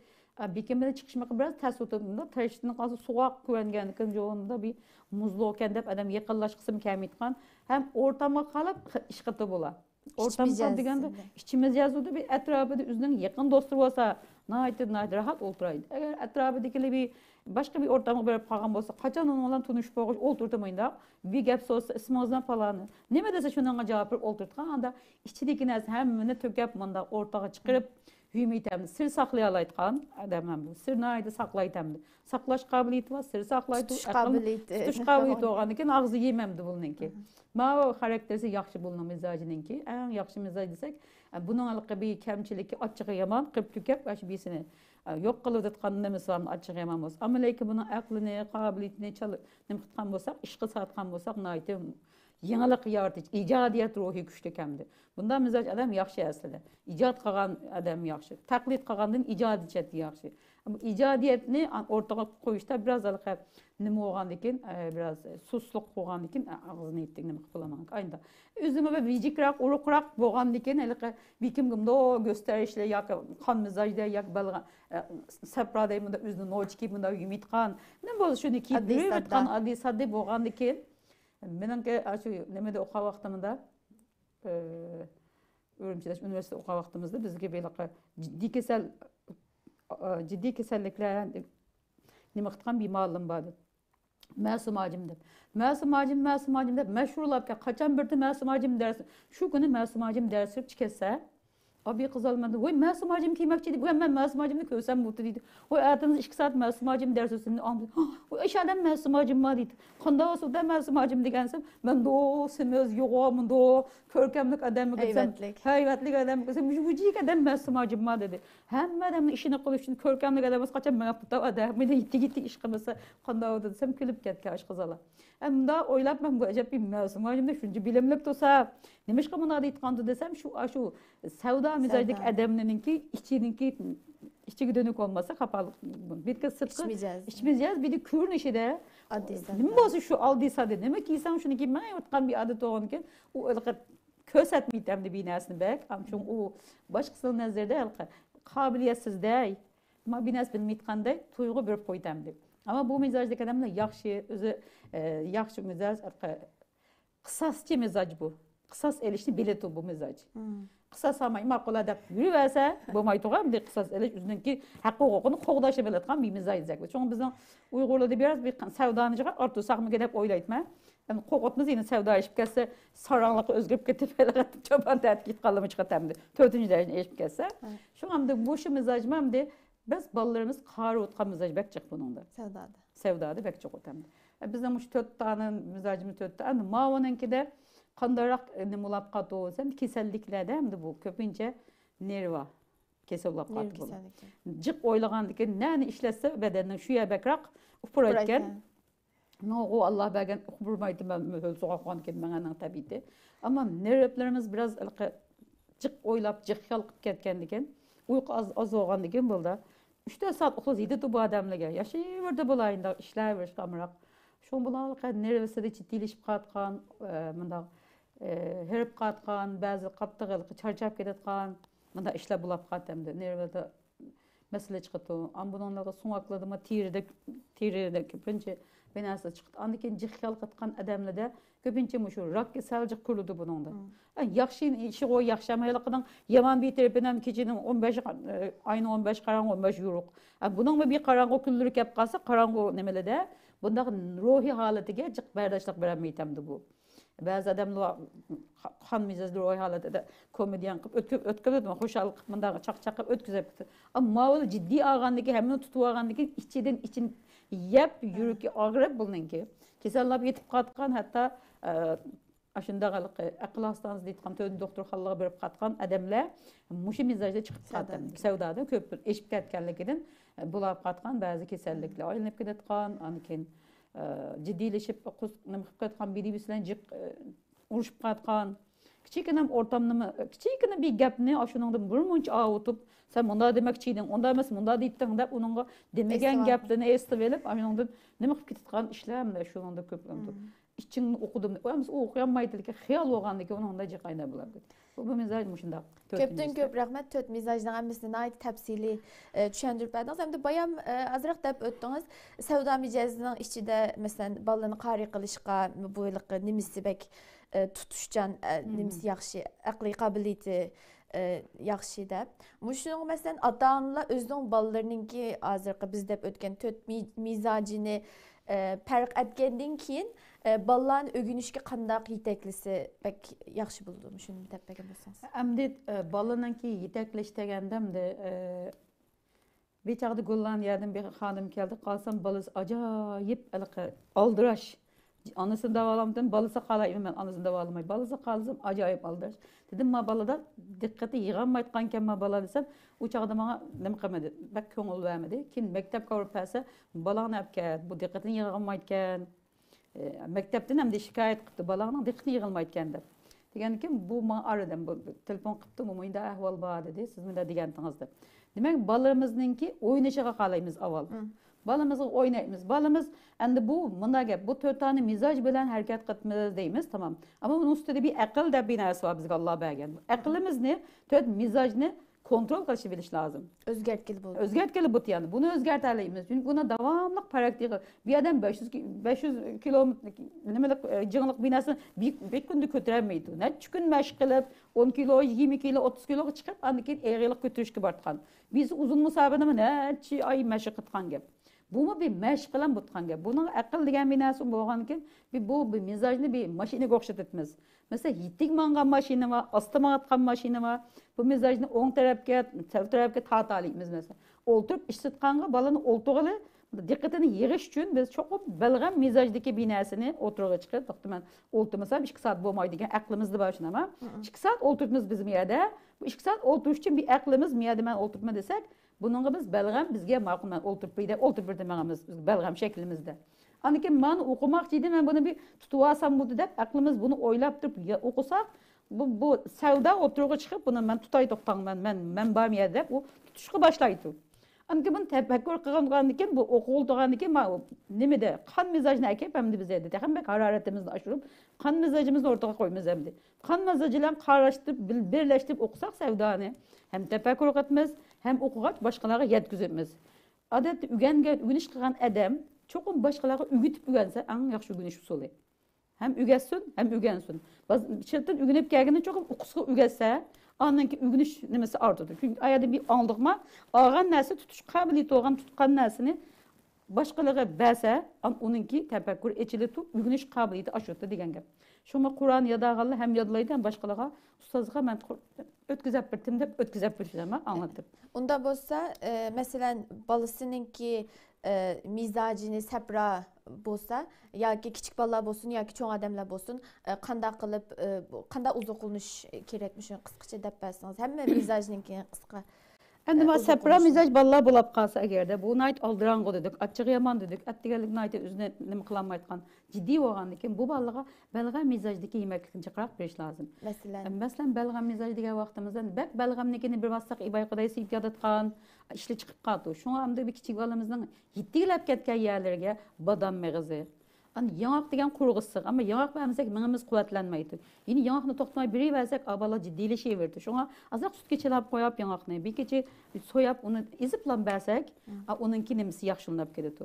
B: Bekemede çıkışmak biraz ters oturdığında taşıtının kalsı soğuk güvengenlikin yolunda bir muzlu oken dep adam yakınlaşkısı mükemmetkan hem ortama kalıp işkıtı bola. Ortamda degende içimiz yazıdı bir etrafında üzerine yakın dostlar olsa nayt rahat oturaydı. Eğer etrafındaki bir başka bir ortama böyle pagan olsa kaçan onunla tanışıp oturtamayında bir gap olsa ismozdan falan ne dese şundan cevap oturtkan anda içindeki nerse hem tökep manda ortağa çıkarıp hümitemdi. Sır saklayalaytkan adamım bu. Sır naydı saklaytamdı. Saklaş kabiliyeti var, sır saklaydı.
A: Tutuş kabiliyeti.
B: Tutuş kabiliyeti oğanıken ağzı yememdi bununki. Ma karakterisi yaxşı bulunan mizacınınki. En yaxşı mizaj desek, bunun alıqı bir kemçiliki açığı yaman, kıptükep başı birisini yok kılıdıtkan nemesi var açığı yaman olsa. Ama leyki bunun aklını, kabiliyetini nemkıtkan bolsak, işqı satkan bolsak naydı. Yenilik yaratıcı, icadiyet ruhu güçlü kemdi. Bunda mizac adam yaxşı aslında. İcat kalan adam yaxşı. Taklit kalandan icadiyet yaxşı. Ama icadiyetini ortaya koyuşta biraz alıqı nime oğandikin, biraz susluk oğandikin ağzını ettik nime kıpılaman kayında. Üzümü ve vicikrak, urukrak boğandikin, alıqı bikim gımda o gösterişle yak kan mizajda yak balga sepradayımında üzünü noçki bunda ümit kan. Ne boz şunu ki bir kan adi sadde boğandikin. Menenki aşu nemede oqa vaqtımda Ürümçi'de üniversite oqa vaqtımızda bizge böyle ciddi kesellikler nime qıtqan bir ma'lum vardı. Masum acım deb. Masum acım deb meşhurlap kaçan birdi masum acım dersi. Şu günü masum acım dersi çıkasa abi kız almadı. Oy masum acım kiymekçiydi. Bu hemen masum acımını körsem mutlu dedi. Oy adınız 2 saat masum acım dersini aldı. Oy aşağıdan masum acım var dedi. Kanda olsa da masum acım degensem ben de o semez yoğamın da o körkemlik adamı gitsem. Hayvatlık adamı gitsem. Vücuduk adam masum acım var dedi. Hem adamın işini kılıp için körkemlik adamı kaçan bana tuta adam. Bir de gitti iş kılmasa kanda oldu desem külüp ketki aşk kızala. Hem da oylap ben bu acaba bir masum acım da şunca bilimlik olsa nemiş kamına da itkandı desem şu sevda mizajdaki adamlarınki içi dönük olmasa kapalı. Bir kez sıtkı içmeyeceğiz. Bir de kürün işi de ne bozu şu aldıysa de demek ki insan şunu ki ben yurtkan bir adet oğanken o köz etmeytem de binasını bek. Ama çünkü o başkasının nazarda kabiliyetsiz değil. Ama binas bilmeytkan de tuygu bir koytamdı. Ama bu mizajdaki adamlar yaxşı, özü yaxşı mizaj, kısasçı mizaj bu. Kısas elişini bileti bu mizaj. Kısas ama makula da yürüverse bu maytoğa bir kısas eliş üzerindeki hakkı hukukunu qoğdaşı biletken bir mizaj zekli. Çünkü bizden Uygurlarda biraz bir sevdanıcığa orta sağımı gidip oylaytma. Yani qoğutmuz yine sevda eşip kesse saranlık özgürüp getip çoban tetkik kalımı çıkartamdı. 4. derece eşip kesse. Şu anda bu şu mizajım hem de biz ballarımız qarı otqa mizaj bekçik bununda. Sevdada bekçik otamdı. Bizden şu 4 tane mizacımız 4 tane. Mavanınki de kandarak nimulap katı olsam keselliklerde hem de bu köpünce nerva kesel olap katı olur. Cık oylağandıki nani işletse bedenden şuya bekrak upurayken o Allah bergen upurmaydı ben soğuklanken bana tabiiydi. Ama nervlerimiz biraz cık oylap cık yalqıp ketkendiken uyku az olğandiken buldu. 3-4 saat oxuz yedi bu adamlarga yaşayıverdi bulayında işler veriş kamırak. Şoň bulanlyk nervisi de ciddileşip katkan, mında herip katkan, bazı kaptığılık çarçap ketkan, mında işler bulap katamdı. Nervide mesele çıktı. Am bunlarga soňakladyma tiride köpünçe benası çıktı. Andiken jıhkal katkan adamlarda köpünçe muşu rak keselcik kuruldu bununda. Yaxşı işi o yaxşamaylıqdan yaman bir tarafinden keçinin 15 ayını 15 karan 15 yuruk. Bunun bir karango küllürük yap kalsa karango nemelede bunda ruhi haletiga cık bardaşlık veremeytemdi bu. Bazı adamlar kan mizajlı o halde de komedyen kılıp ötküzüp hoşallık mındağı çak ötküzüp. Ama o ciddi ağandaki hemen tutup ağandaki için yap yürüki ağrıp bulunanki. Kesinlikle yetip katkan hatta aşındağılık akıl hastanesi deyitkan tövün doktor xallığa berip katkan adamlar muşu mizajda çıkıp katkan. Sevdada köp eşip ketkenlikidin bulap katkan bazı kesellikler aylanıp ketkan aniken ciddileşip nımkıp katkan biri bisilen jik uruşup katkan. Kiçikinem ortamını kiçikine bir gapni aşınыңdan bir munç ağıtıp sen munda demek çiydin onda emas munda deyttin de onunla demegen gaplarını esip elip aşınыңdan nima kılıp ketkan işlemle şununda köplendi. İçin okudum. Oyamız okuyamaydı ki xiyal olğandı ki onun da jiqayna bular. Bu mizaj muşunda.
A: Köpten köp rahmet töt mizajdan hamısını ait təfsili düşendirip berdiniz. Hem de bayam azraq dep ötdünüz. Sevda mizajının içinde mesela balını qari qilishqa bu yılqı nimisi bek tutuşcan nimisi yaxşı, aqli qabiliyeti yaxşı dep. Muşunun mesela ata-analar özünün balalarınınki azraqı biz dep ötken töt mizajını farq etgenden keyin balaların ögünüşke qandaq yeteklisi bek yaxşı buldum şunu dep begen bolsanız.
B: Amdet balanınki yetekleş degendem de bir çağda Gullan yerden bir hanım geldi. Qalsam balası acayip aldıraş. Anasını davalamdım. Balısı qalayım ben anasını davalamay. Balısı qalsam acayip aldıraş. Dedim ma balada dikkati yığanmaytqanken ma bala desem o çağda bana nima qilmadi. Bak ko'ngil vermedi. Keyin maktabga borib kelsa balani olib kel. Bu dikkatini yig'olmayotgan. Maktabdan ham de shikoyat qilibdi. Balaning dikkatini yig'olmayotgan deb. Degandan bu men aradim. Telefon qilibdi. Bu menda ahvol bor dedi. Siz menda degandingiz deb. Demak balalarimizningki o'ynashiga qalaymiz avval. Balamızı oynayımız. Balamız endi bu mına gap. Bu 4 tane mizaj bilen hareket qilamiz deymiz, tamam. Ama bunun üstüde bir akıl da bir narsa var bizga Allah bergan. Aqlimizni 4 mizajni kontrol qilishni bilish lazım.
A: Özgertkili bo'ldi.
B: Özgertkili bu yani. Bunu özgertaymiz. Çünkü buna davamlı praktik. Bir adam 500 kilometre nimelik jığınlık binasını bir günde götüremeydi. Neçe gün meşq qilib 10 kilo, 20 kilo, 30 kilo chiqib, andan eğrilik götürüşke bartqan. Biz uzun musabada mı neçe ay meşq qilgan gap. Bu mu bir meşq qilan butqan gap. Bunun aql degan bir narsa bo'lgankin, bu bir mizajni bir mashinaga o'xshatamiz. Mesela yittik mangan mashina var, astama atgan mashina var. Bu mizajni o'ng tarafga, sağ tarafga tortalaymiz mesela. O'ltirib ish tutqanga balani o'ltig'ili diqqatini yig'ish uchun biz cho'qib bilgan mizajdagi bir narsani o'tirg'a chiqib, to'xtaman o'ltirmasam 2 soat bo'lmaydigan aqlimizda bor shuni ama 2 soat o'ltiribmiz biz bu yerda. Bu 2 soat o'ltirish uchun bir aqlimiz bu yerda men o'ltiribman desak, bununla biz belgem bizge ma'qul men o'ltirib dememiz belgem şeklimizde. Aniki men o'qimoqchi edim, men buni bir tutib olsam bu deb aqlimiz bunu o'ylab turib o'qisak, bu savdo o'tirg'i chiqib buni men tutay to'xtangman, men bormayadi deb u tutishga boshlaydi. Aniki buni tafakkur qilgandan keyin bu o'qildigandan keyin nimada qon mizajni akib hamda biz edi. Ham bek haroratimizni oshirib, qon mizajimizni o'rtaga qo'ymiz hamda. Qon mizaji bilan qarashtirib, birlashtirib o'qisak savdoni hem tafakkur qilamiz, hem o'qig'ach boshqalarga yetkazamiz. Odatda o'rganish qilgan odam cho'qim boshqalarga o'rgatib o'rgansa, eng yaxshi o'rganish usuli. Hem o'rgatsin, hem o'rgansin. Ba'zi chetdan o'rganib kelgandan cho'qim o'qishga o'rgatsa, andanki o'rganish nimasi ortadi. Chunki ayada bir angliqma, olgan narsa tutish qobiliyati olgan tutgan narsani boshqalarga bersa, uningki tafakkur echilib, o'rganish qobiliyati oshadi degan gap. Şuna Kur'an yadağalı hem yadlaydı hem başkalarına ustazlığa ben ötküzep birtim de ötküzep birtim anlattım.
A: Onda bolsa mesela balısınınki mizacını sepra bolsa ya ki küçük balalar bolsun ya ki çoğun adamlar bolsun qanda qılıp qanda uzuq qılınış kerekmiş qısqaça dep bersiňiz. Hemme mizacınınki qısqa.
B: Endi ma sepra mizaj balalar bulap qalsa agerde bu nayt aldıranğı dedik, açığı yaman dedik, atdiganlik nayt özüne nima qılanmay aytgan ciddi bolgandan keyin bu balaga balgam mizajdagi yemeklikni chaqirib berish lazım. Masalan balgam mizaj degan vaqtimizda bak balgamnikini bir vaqtda ibay quday siyib yadatgan, ishli chiqib qoldi. Şoňa hamda bir kichik balamızning yettilab ketgan yerlariga badam meg'izi yanaq degan qurg'isiq, ama yanaq bermasak mingimiz quvvatlanmaydi. Yine yanaqni to'xtamay beraversak, bala jiddiylashaverdi. Shunga azroq sutga chilab qo'yib yanaqni, bir kecha so'yib uni ezib bersak, uningki nimasi yaxshilanib ketadi.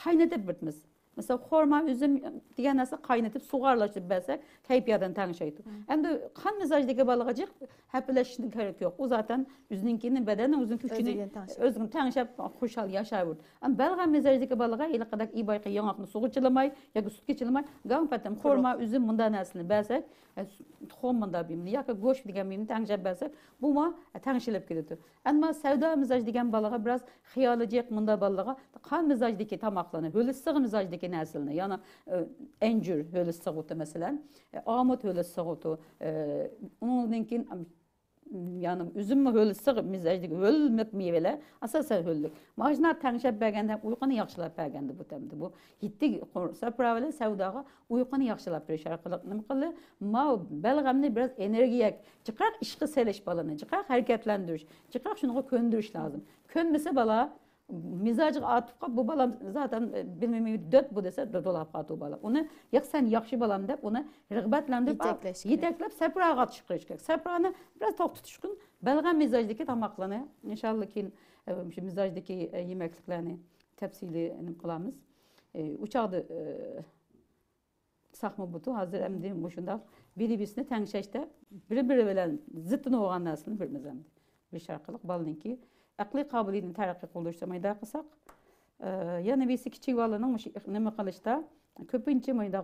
B: Qaynatib bitmiz. Mesela xorma, üzüm degan narsa qaynatıp suğarlaştırıp bersek kayfiyatdan tanışaydı. Endi kan mizajdagi balığacık hepleşishning gerek yok. O zaten üzünkini bedeni üzünki
A: Özügen
B: üçünü
A: tanışıp.
B: özgün tanışıp hoşal yaşayır. Ama belgam mizajdagi balığa ile kadar iyi bayqı yanaqni suğu çılamay yoki sutga çılamay gam patam xorma, üzüm munda narsani bersek tuxum munda bimni yoki go'sht degan bimni tanışıp bersek bu ma tanışılıp ketadi. Ama savdo mizaj degan balığa biraz xiyolajik munda balığa kan mizajdagi tamoqlarni, hölisiq mizajdagi narsalarni, yana encür hölisiq o'ti masalan, amut hölisiq o'ti, undan keyin yani üzüm hölisiq mizajdagi hölmek meveler asosan höllik. Majna tanışıp berganda uyquni yaxshilab berganda bu tamda bu yetti sapravali savdoga uyquni yaxshilab berish orqali nima qildi? Ma balg'amni biraz energiyak, jiqraq ishqi selish balani, jiqraq harakatlantirish, jiqraq shunga ko'ndirish lozim. Ko'nmasa bala mizajiga atıp qolib bu balam zaten bilmem dört bu desa dolap qoldi bala. Uni yo'q sen yaxshi balam deb uni rag'batlantirib yetaklab sapraga chiqarish kerak. Saprani biraz tok tutishkun balg'am mizajdagi tamoqlarni inshaalloh keyin shu mizajdagi yemekliklarni tafsili qilamiz. Uçaqda saqma butu hozir endi shundoq biri-birisini tanishishda bir-biri bilan zidini olgan narsani bilamiz endi. Bir orqali balaninki aqliy qobiliyatini taraqqiy qildirishda mayda qilsak, yana birisi kichik bolaning nima qilishda ko'pincha mayda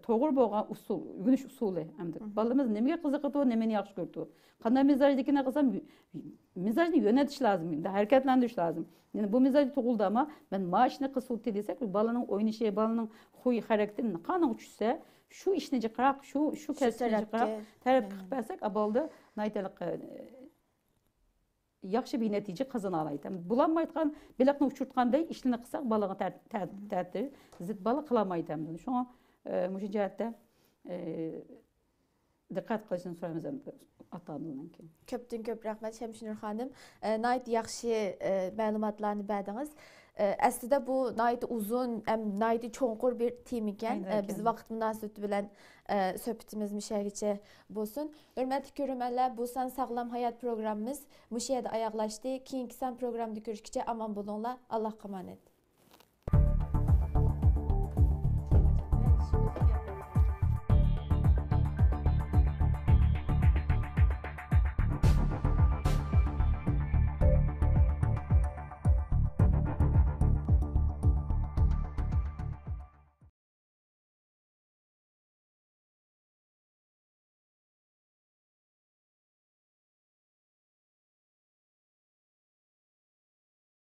B: to'g'ri bo'lgan usul, yunish usuli hamda bolamiz nimaga qiziqadi, nimani yaxshi ko'rdi. Qanday mizajdagini qilsam, mizajni yo'natish lozim, harakatlantirish lozim. Yani bu mizaj tug'ildi ama ben maaşını qilsuvdi desak, bolaning o'ynashi, bolaning xuy xarakterini qanday tushsa, shu ishni jiqraq, shu kasbni jiqraq taraf qilib bersak, bo'ldi, naytalik yaxshi bir natija qozona oladi. Bulanmayotgan belaqni uchirtganday ishni qilsak balaga ta'tir zid bala qilolmaydi. Shunga mush jihatda diqqat qilishni so'raymiz ota-onalardan keyin.
A: Köptün köp rahmet Şemşinur Hanım. Nayt yaxşı məlumatlarını berdiniz. Aslında bu nayt uzun, nayt çoğunqur bir tim iken. Biz vaqt münasibeti bilen söhbetimiz müşahiçe bolsun. Hürmetli görürmenler, bu san sağlam hayat programımız müşahede ayaqlaşdı. Keyinki san programda görüşkice aman bulunlar. Allah emanet.